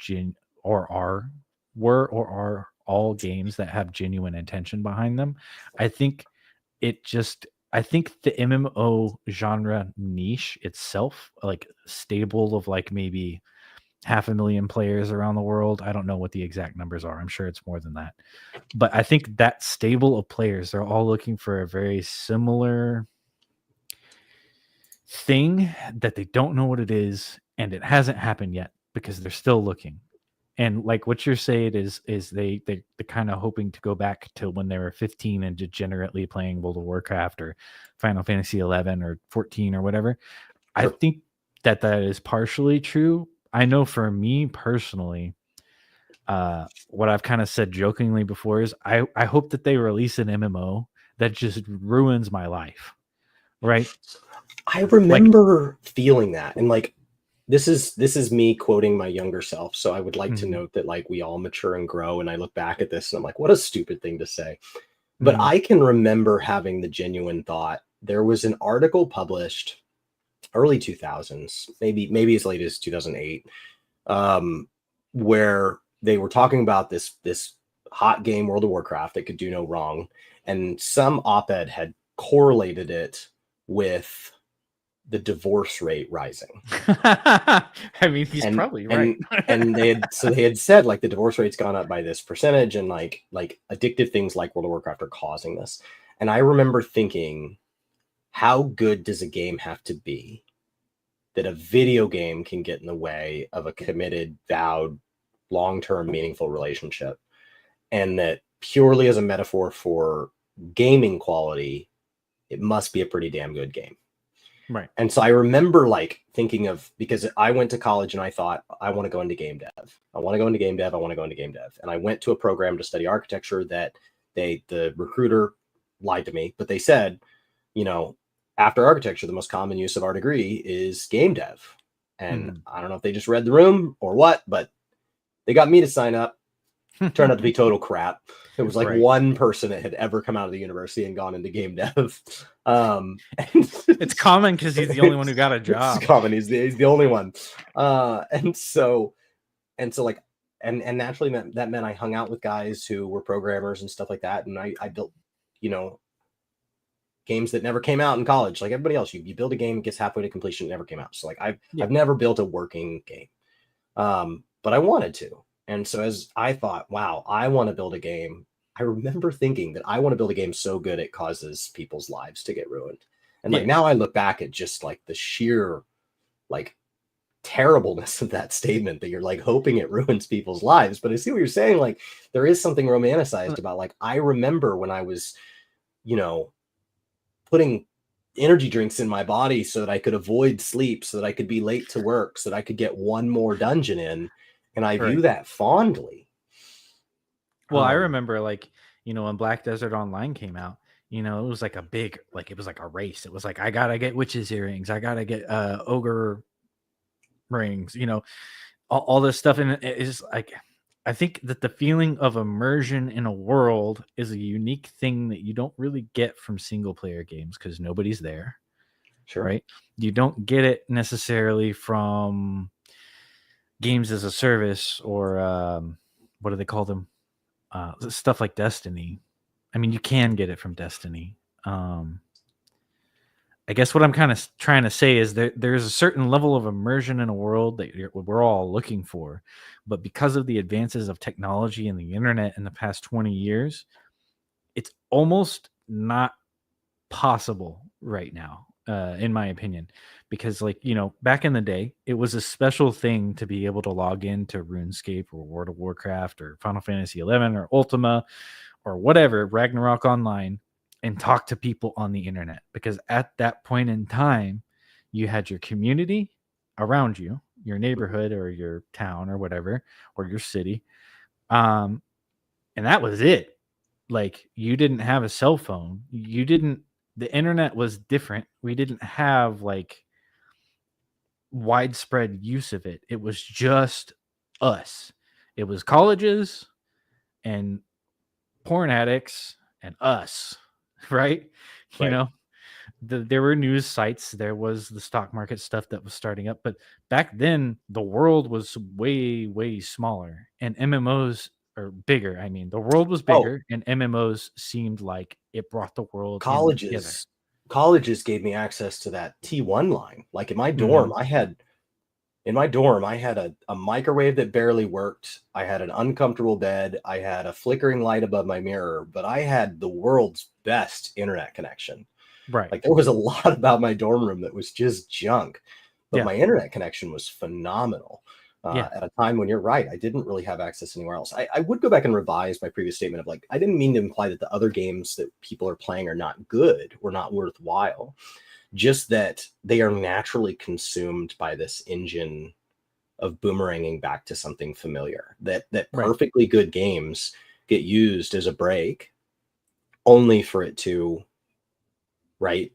or are all games that have genuine intention behind them. I think it just I think the MMO genre niche itself, like stable of like maybe 500,000 players around the world. I don't know what the exact numbers are. I'm sure it's more than that. But I think that stable of players, they're all looking for a very similar thing that they don't know what it is, and it hasn't happened yet because they're still looking. And like what you're saying is they're kind of hoping to go back to when they were 15 and degenerately playing World of Warcraft or Final Fantasy 11 or 14 or whatever. I Sure. think that is partially true. I know for me personally, what I've kind of said jokingly before is I hope that they release an MMO that just ruins my life, right? I Like, remember feeling that, and like, this is me quoting my younger self. So I would like to mhm, note that, like, we all mature and grow, and I look back at this and I'm like, what a stupid thing to say. But mhm. I can remember having the genuine thought. There was an article published early 2000s, maybe as late as 2008, um, where they were talking about this hot game, World of Warcraft, that could do no wrong, and some op-ed had correlated it with the divorce rate rising. I mean, he's and probably right. and and they had said, like, the divorce rate's gone up by this percentage, and like addictive things like World of Warcraft are causing this. And I remember thinking, how good does a game have to be that a video game can get in the way of a committed, vowed, long-term, meaningful relationship? And that, purely as a metaphor for gaming quality, it must be a pretty damn good game. Right. And so I remember, like, thinking of, because I went to college and I thought, I want to go into game dev. I want to go into game dev. I want to go into game dev. And I went to a program to study architecture that the recruiter lied to me, but they said, you know, after architecture, the most common use of our degree is game dev. And Mhm. I don't know if they just read the room or what, but they got me to sign up. Turned out to be total crap. There was like Right. one person that had ever come out of the university and gone into game dev. It's common because he's the only one who got a It's job. common. He's the only one. And so like, and naturally that meant I hung out with guys who were programmers and stuff like that. And I built, you know, games that never came out in college. Like everybody else, you build a game, it gets halfway to completion, it never came out. So like, Yeah. I've never built a working game. But I wanted to. And so as I thought, wow, I want to build a game, I remember thinking that I want to build a game so good it causes people's lives to get ruined. And like, Yeah. now I look back at just like the sheer, like, terribleness of that statement, that you're like hoping it ruins people's lives. But I see what you're saying. Like, there is something romanticized about, like, I remember when I was, you know, putting energy drinks in my body so that I could avoid sleep, so that I could be late to work, so that I could get one more dungeon in. And I view Right. that fondly. Well, I Um, remember like, when Black Desert Online came out, it was like a big, like it was like a race. It was like I gotta get witches earrings, I gotta get ogre rings, all this stuff. And it is like I think that the feeling of immersion in a world is a unique thing that you don't really get from single player games because nobody's there. Sure. right? You don't get it necessarily from games as a service or what do they call them? Stuff like Destiny. I mean, you can get it from Destiny. I guess what I'm kind of trying to say is there's a certain level of immersion in a world that we're all looking for. But because of the advances of technology and the internet in the past 20 years, it's almost not possible right now, in my opinion. Because, like, back in the day, it was a special thing to be able to log into RuneScape or World of Warcraft or Final Fantasy 11 or Ultima or whatever, Ragnarok Online, and talk to people on the internet, because at that point in time you had your community around you, your neighborhood or your town or whatever, or your city, and that was it. Like, you didn't have a cell phone, the internet was different. We didn't have like widespread use of it. It was just us. It was colleges and porn addicts and us, right? You Right. know, there were news sites, there was the stock market stuff that was starting up, but back then the world was way, way smaller and MMOs are bigger. I mean, the world was Oh, bigger and MMOs seemed like it brought the world in together. colleges gave me access to that T1 line. Like Hmm. in my dorm, I had a microwave that barely worked. I had an uncomfortable bed. I had a flickering light above my mirror, but I had the world's best internet connection. Right. Like, there was a lot about my dorm room that was just junk, but Yeah. my internet connection was phenomenal. Yeah. At a time when, you're right, I didn't really have access anywhere else. I would go back and revise my previous statement of, like, I didn't mean to imply that the other games that people are playing are not good or not worthwhile, just that they are naturally consumed by this engine of boomeranging back to something familiar. That Right. perfectly good games get used as a break, only for it to, right,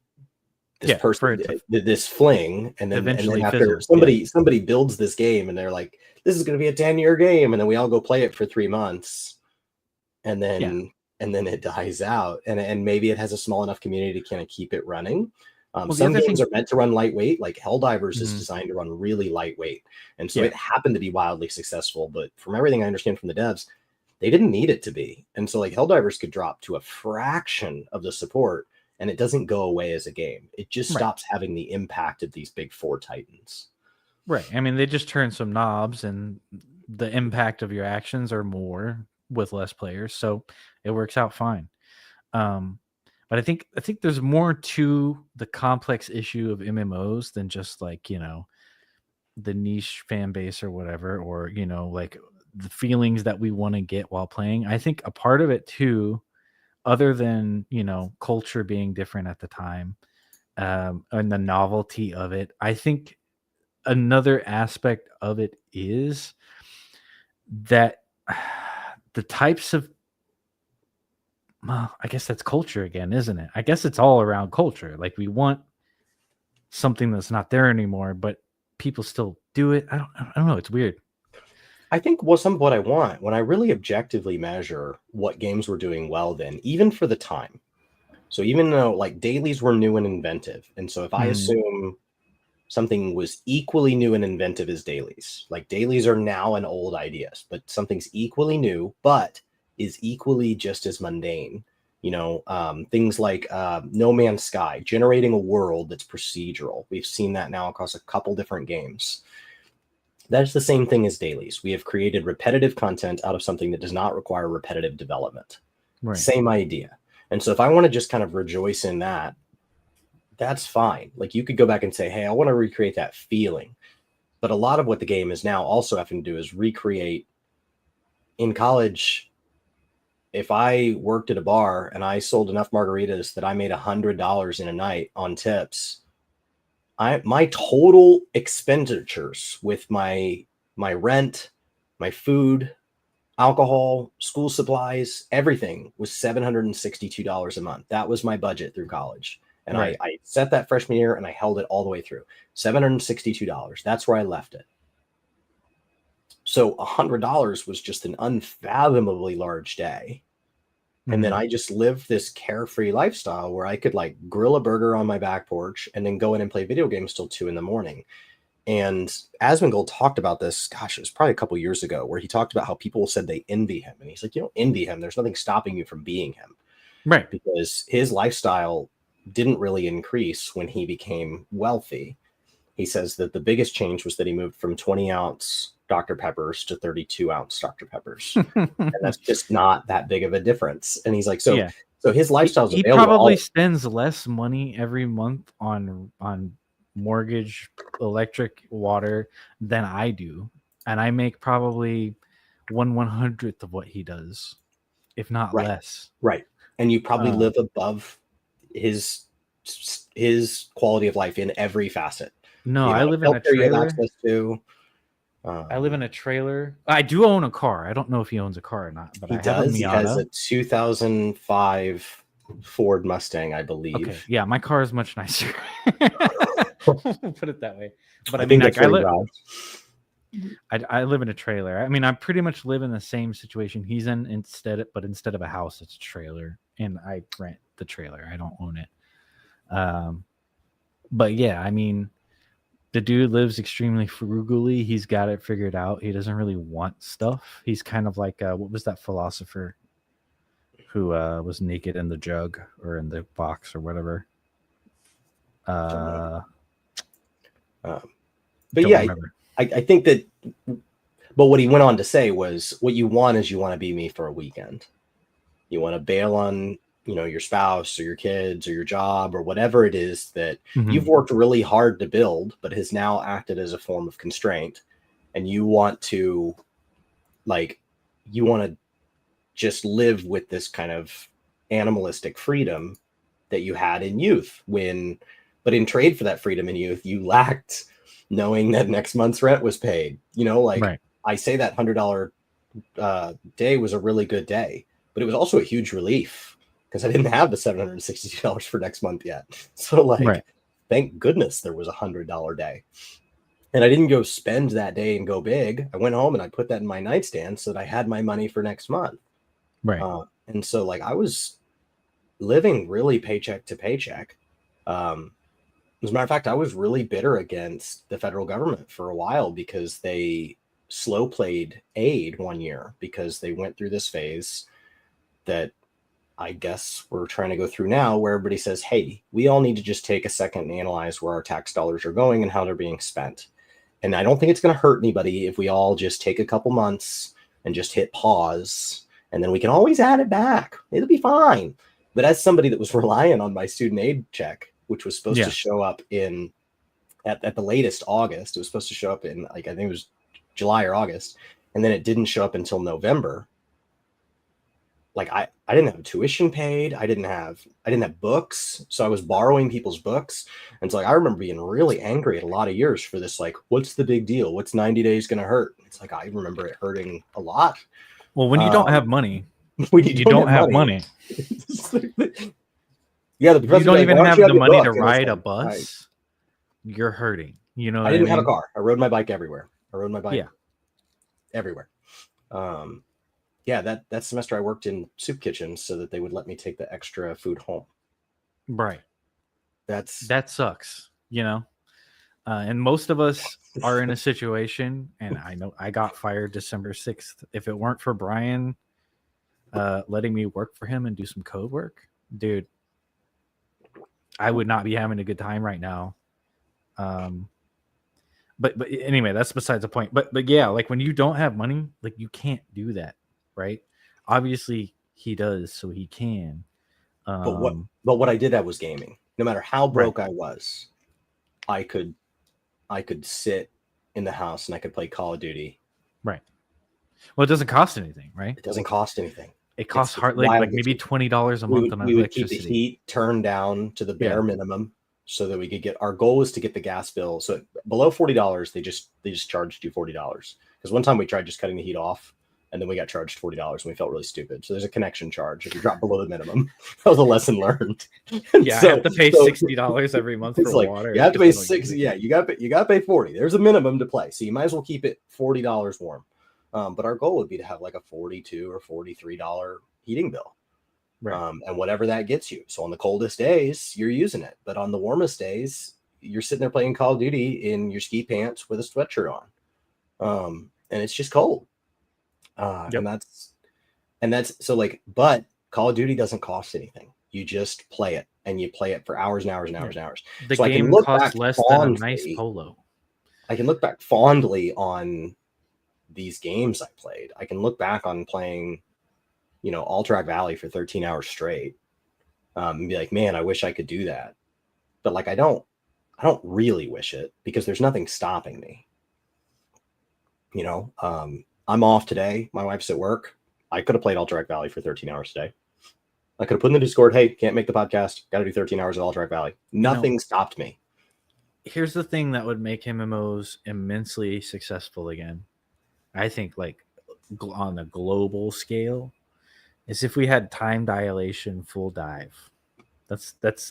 this Yeah. For person it to this fling, and then eventually after fizzle. Yeah. somebody builds this game and they're like, this is going to be a 10-year game, and then we all go play it for 3 months, and Yeah. then it dies out, and maybe it has a small enough community to kind of keep it running. Well, the Some other games thing. are meant to run lightweight, like Helldivers is Mhm. designed to run really lightweight, and so Yeah. it happened to be wildly successful, but from everything I understand from the devs, they didn't need it to be. And so, like, Helldivers could drop to a fraction of the support, and it doesn't go away as a game. It just Right. stops having the impact of these big four titans. Right. I mean, they just turn some knobs and the impact of your actions are more with less players. So it works out fine. Um, but I think there's more to the complex issue of MMOs than just, like, the niche fan base or whatever, or, like the feelings that we want to get while playing. I think a part of it too, other than, culture being different at the time, and the novelty of it, I think another aspect of it is that the types of, well, I guess that's culture again, isn't it? I guess it's all around culture. Like, we want something that's not there anymore, but people still do it. I don't know. It's weird. I think, well, some of what I want, when I really objectively measure what games were doing well then, even for the time. So even though, like, dailies were new and inventive, and so if I Mhm. assume something was equally new and inventive as dailies, like, dailies are now an old idea, but something's equally new, but is equally just as mundane. Things like No Man's Sky, generating a world that's procedural. We've seen that now across a couple different games. That's the same thing as dailies. We have created repetitive content out of something that does not require repetitive development. Right. Same idea. And so if I want to just kind of rejoice in that, that's fine. Like, you could go back and say, hey, I want to recreate that feeling. But a lot of what the game is now also having to do is recreate. In college, if I worked at a bar and I sold enough margaritas that I made $100 in a night on tips, my total expenditures with my rent, my food, alcohol, school supplies, everything was $762 a month. That was my budget through college. And Right. I set that freshman year and I held it all the way through. $762. That's where I left it. So $100 was just an unfathomably large day. And then I just lived this carefree lifestyle where I could like grill a burger on my back porch and then go in and play video games till 2 a.m. And Asmongold talked about this, gosh, it was probably a couple years ago, where he talked about how people said they envy him. And he's like, you don't envy him. There's nothing stopping you from being him. Right. Because his lifestyle didn't really increase when he became wealthy. He says that the biggest change was that he moved from 20-ounce Dr. Peppers to 32-ounce Dr. Peppers. And that's just not that big of a difference. And he's like, so his lifestyle's he available. Probably spends less money every month on mortgage, electric, water than I do. And I make probably 1/100th of what he does, if not less. Right. And you probably live above his quality of life in every facet. No, I live in a trailer. I live in a trailer. I do own a car. I don't know if he owns a car or not, but he does. He has a 2005 Ford Mustang, I believe. Okay, yeah, my car is much nicer. Put it that way. But I mean, like, I live in a trailer. I mean, I pretty much live in the same situation he's in. Instead of a house, it's a trailer, and I rent the trailer. I don't own it. But yeah, I mean, the dude lives extremely frugally. He's got it figured out. He doesn't really want stuff. He's kind of like what was that philosopher who was naked in the jug or in the box or whatever? But yeah, I think that. But what he went on to say was, what you want is you want to be me for a weekend. You want to bail on, your spouse or your kids or your job or whatever it is that you've worked really hard to build, but has now acted as a form of constraint. And you want to just live with this kind of animalistic freedom that you had in youth but in trade for that freedom in youth, you lacked knowing that next month's rent was paid. I say that $100 day was a really good day, but it was also a huge relief because I didn't have the $762 for next month yet. So thank goodness there was $100 day. And I didn't go spend that day and go big. I went home and I put that in my nightstand so that I had my money for next month. Right. And so I was living really paycheck to paycheck. As a matter of fact, I was really bitter against the federal government for a while because they slow played aid one year because they went through this phase that I guess we're trying to go through now, where everybody says, hey, we all need to just take a second and analyze where our tax dollars are going and how they're being spent. And I don't think it's going to hurt anybody if we all just take a couple months and just hit pause, and then we can always add it back. It'll be fine. But as somebody that was relying on my student aid check, which was supposed to show up at the latest August, it was supposed to show up in I think it was July or August, and then it didn't show up until November. I didn't have tuition paid. I didn't have books. So I was borrowing people's books. And so I remember being really angry at a lot of years for this, what's the big deal? What's 90 days going to hurt? It's I remember it hurting a lot. Well, when you don't have money, when you don't have money. Yeah. You don't even have the money to ride a bus. Right. You're hurting. I didn't have a car. I rode my bike everywhere. Everywhere. Yeah, that semester I worked in soup kitchens so that they would let me take the extra food home. Right. That sucks, and most of us are in a situation, and I know I got fired December 6th. If it weren't for Brian letting me work for him and do some code work, dude, I would not be having a good time right now. But anyway, that's besides the point. But yeah, when you don't have money, you can't do that. Right. Obviously he does, so he can. But what I did at was gaming. No matter how broke I was, I could sit in the house and I could play Call of Duty. Right. Well, it doesn't cost anything, right? It doesn't cost anything. It costs hardly maybe $20 a month on electricity. We would keep the heat turned down to the bare minimum so that we could get, our goal was to get the gas bill. So below $40, they just charged you $40. Because one time we tried just cutting the heat off, and then we got charged $40 and we felt really stupid. So there's a connection charge if you drop below the minimum. That was a lesson learned. Yeah, so, I have to pay $60 every month for water. You have to pay $60. Yeah, you got to pay $40. There's a minimum to play. So you might as well keep it $40 warm. But our goal would be to have a $42 or $43 heating bill. Right. And whatever that gets you. So on the coldest days, you're using it, but on the warmest days, you're sitting there playing Call of Duty in your ski pants with a sweatshirt on, and it's just cold. Yep. And that's so like, but Call of Duty doesn't cost anything. You just play it, and you play it for hours and hours and hours and hours. The So I can game look costs back less than a nice fondly. polo. I can look back fondly on these games I played. I can look back on playing, Alterac Valley for 13 hours straight, and be like, man, I wish I could do that. But like, I don't really wish it, because there's nothing stopping me. I'm off today. My wife's at work. I could have played Alterac Valley for 13 hours today. I could have put in the Discord, hey, can't make the podcast. Got to do 13 hours at Alterac Valley. Nothing stopped me. Here's the thing that would make MMOs immensely successful again. I think, like, on a global scale, is if we had time dilation full dive.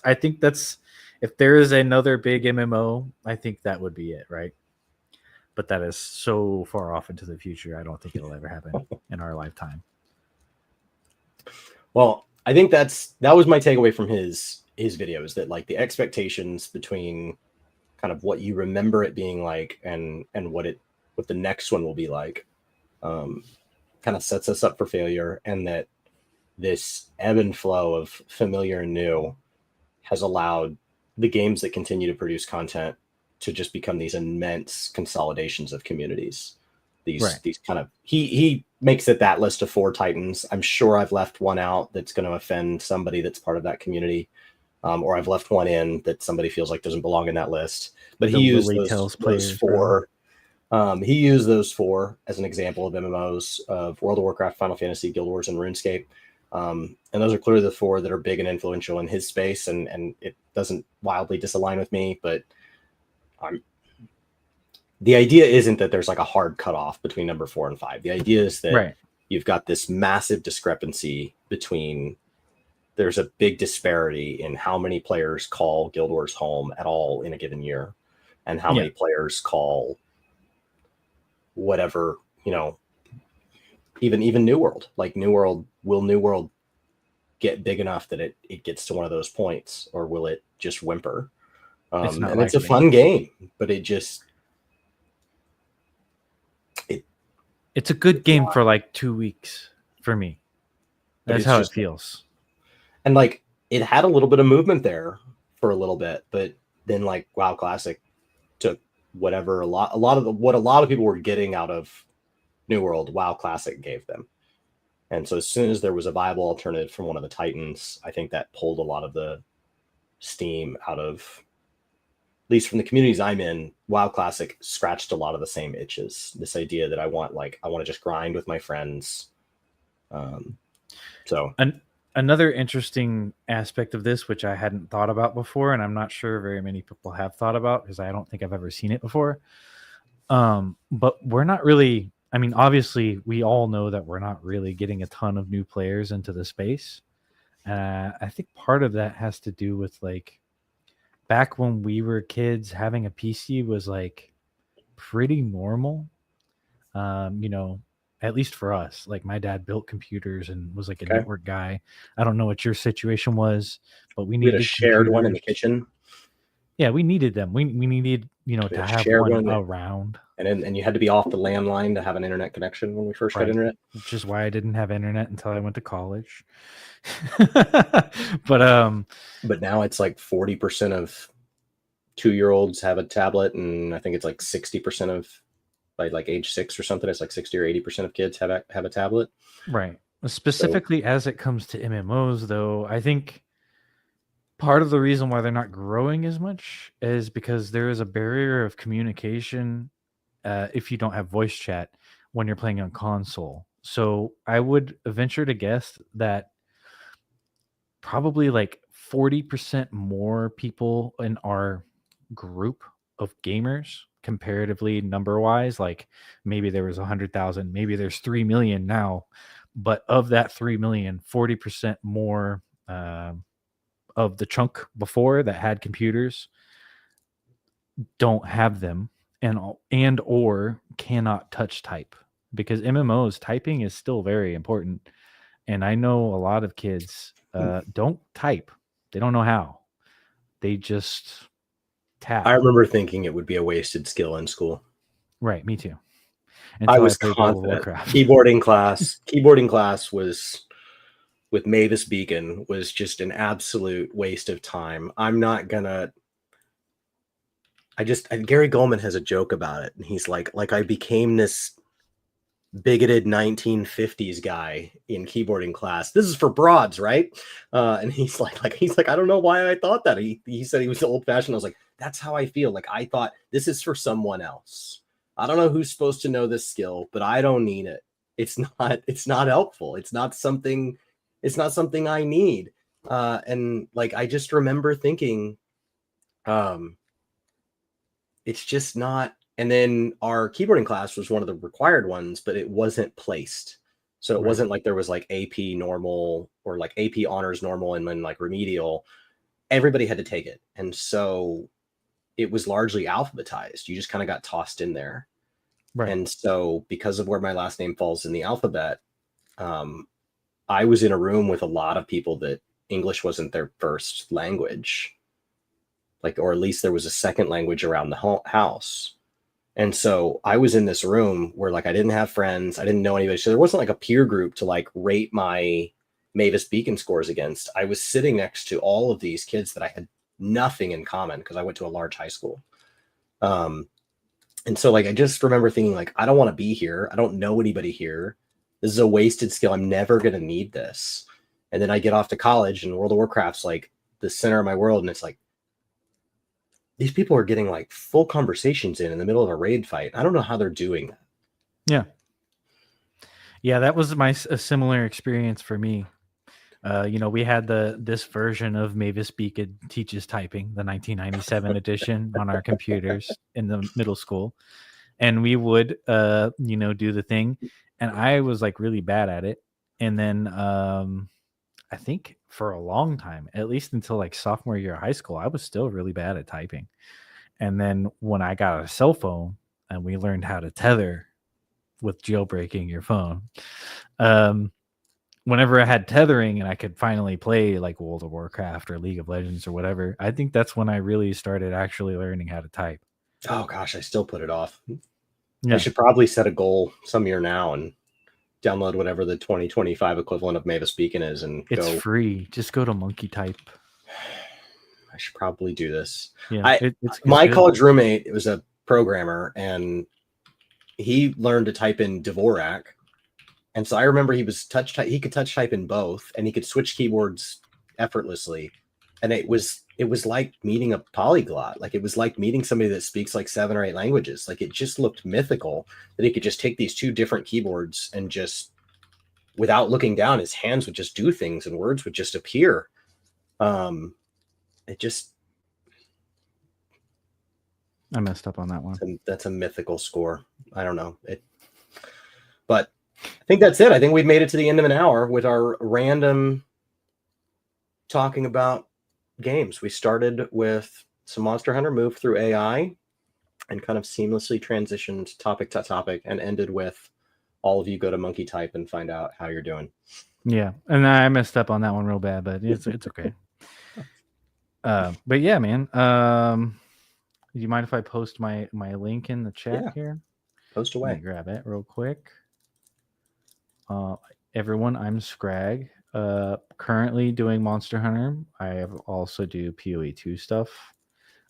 I think that's, if there is another big MMO, I think that would be it, right? But that is so far off into the future. I don't think it'll ever happen in our lifetime. Well, I think that was my takeaway from his videos, that like the expectations between kind of what you remember it being like and what the next one will be like, kind of sets us up for failure, and that this ebb and flow of familiar and new has allowed the games that continue to produce content to just become these immense consolidations of communities. These kind of, he makes it that list of 4 titans. I'm sure I've left one out that's going to offend somebody that's part of that community, or I've left one in that somebody feels like doesn't belong in that list. But he used those 4. He used those 4 as an example of MMOs, of World of Warcraft, Final Fantasy, Guild Wars, and RuneScape. And those are clearly the 4 that are big and influential in his space, and it doesn't wildly disalign with me, but the idea isn't that there's like a hard cutoff between number 4 and 5. The idea is that you've got this massive discrepancy between, there's a big disparity in how many players call Guild Wars home at all in a given year, and how many players call whatever, even New World. Like New World get big enough that it gets to one of those points, or will it just whimper? It's a fun game, but it's a good game for like 2 weeks for me. That's how it feels. And like, it had a little bit of movement there for a little bit, but then like WoW Classic took whatever a lot of people were getting out of New World, WoW Classic gave them. And so as soon as there was a viable alternative from one of the titans, I think that pulled a lot of the steam out of, at least from the communities I'm in. WoW Classic scratched a lot of the same itches. This idea that I want to just grind with my friends. Another interesting aspect of this, which I hadn't thought about before, and I'm not sure very many people have thought about, because I don't think I've ever seen it before. But we're not really, I mean, obviously we all know that we're not really getting a ton of new players into the space. I think part of that has to do with, like, back when we were kids, having a PC was like pretty normal. At least for us. Like, my dad built computers and was like a network guy. I don't know what your situation was, but we needed a shared one in the kitchen. Yeah, we needed them. We needed, to have one around. And you had to be off the landline to have an internet connection when we first got internet. Which is why I didn't have internet until I went to college. But now it's like 40% of 2-year-olds have a tablet, and I think it's like 60% of, by like age 6 or something, it's like 60 or 80% of kids have a tablet. Right. Specifically, as it comes to MMOs, though, I think part of the reason why they're not growing as much is because there is a barrier of communication if you don't have voice chat when you're playing on console. So I would venture to guess that probably like 40% more people in our group of gamers, comparatively number wise, like maybe there was 100,000, maybe there's 3 million now, but of that 3 million, 40% more of the chunk before that had computers don't have them, and or cannot touch type, because MMOs typing is still very important. And I know a lot of kids don't type. They don't know how. They just tap. I remember thinking it would be a wasted skill in school. Right, me too. I Until I was played World of confident. Warcraft. Keyboarding class was with Mavis Beacon was just an absolute waste of time. I'm not gonna. Gary Goldman has a joke about it, and he's like I became this bigoted 1950s guy in keyboarding class. This is for broads, right? And he's like, I don't know why I thought that. He said he was old fashioned. I was like, that's how I feel. Like I thought this is for someone else. I don't know who's supposed to know this skill, but I don't need it. It's not helpful. It's not something I need. And like I just remember thinking, it's just not. And then our keyboarding class was one of the required ones, but it wasn't placed. So it wasn't like there was like AP normal or like AP honors normal and then like remedial. Everybody had to take it. And so it was largely alphabetized. You just kind of got tossed in there. Right. And so because of where my last name falls in the alphabet, I was in a room with a lot of people that English wasn't their first language. Like, or at least there was a second language around the house. And so I was in this room where like I didn't have friends, I didn't know anybody. So there wasn't like a peer group to like rate my Mavis Beacon scores against. I was sitting next to all of these kids that I had nothing in common because I went to a large high school. And so like I just remember thinking like, I don't want to be here. I don't know anybody here. This is a wasted skill. I'm never going to need this. And then I get off to college and World of Warcraft's like the center of my world. And it's like, these people are getting like full conversations in the middle of a raid fight. I don't know how they're doing that. Yeah. Yeah, that was a similar experience for me. We had this version of Mavis Beacon Teaches Typing, the 1997 edition on our computers in the middle school. And we would, do the thing. And I was like really bad at it. And then I think for a long time, at least until like sophomore year of high school, I was still really bad at typing. And then when I got a cell phone and we learned how to tether with jailbreaking your phone, whenever I had tethering and I could finally play like World of Warcraft or League of Legends or whatever, I think that's when I really started actually learning how to type. Oh gosh, I still put it off. Yeah. I should probably set a goal some year now and download whatever the 2025 equivalent of Mavis Beacon is, and it's free. Just go to Monkey Type. I should probably do this. Yeah, my college roommate was a programmer, and he learned to type in Dvorak, and so I remember he could touch type in both, and he could switch keyboards effortlessly, and it was like meeting a polyglot. Like it was like meeting somebody that speaks like 7 or 8 languages. Like it just looked mythical that he could just take these 2 different keyboards and just, without looking down, his hands would just do things and words would just appear. I messed up on that one. That's a mythical score. I don't know it, but I think that's it. I think we've made it to the end of an hour with our random talking about games. We started with some Monster Hunter, moved through AI, and kind of seamlessly transitioned topic to topic, and ended with all of you go to Monkey Type and find out how you're doing. Yeah, and I messed up on that one real bad, but it's okay. But yeah, man. Do you mind if I post my link in the chat here? Post away. Let me grab it real quick. Everyone, I'm Scrag. Currently doing Monster Hunter. I also do PoE2 stuff.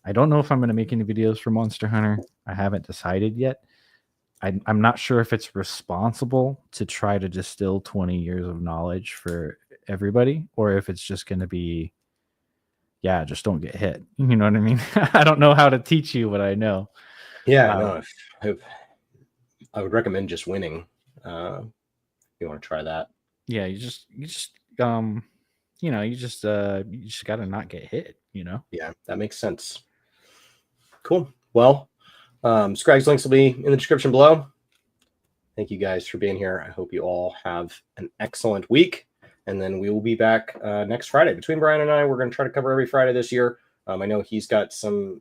I don't know if I'm going to make any videos for Monster Hunter. I haven't decided yet. I'm not sure if it's responsible to try to distill 20 years of knowledge for everybody, or if it's just going to be, just don't get hit. You know what I mean? I don't know how to teach you what I know. Yeah, I would recommend just winning. If you want to try that. Yeah, you just got to not get hit, Yeah, that makes sense. Cool. Well, Scrag's links will be in the description below. Thank you guys for being here. I hope you all have an excellent week. And then we will be back next Friday. Between Brian and I, we're going to try to cover every Friday this year. I know he's got some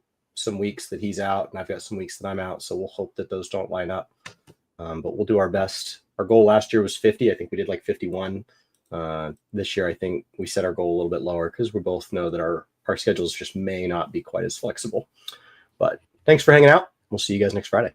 weeks that he's out, and I've got some weeks that I'm out. So we'll hope that those don't line up. But we'll do our best. Our goal last year was 50. I think we did like 51. This year, I think we set our goal a little bit lower because we both know that our schedules just may not be quite as flexible. But thanks for hanging out. We'll see you guys next Friday.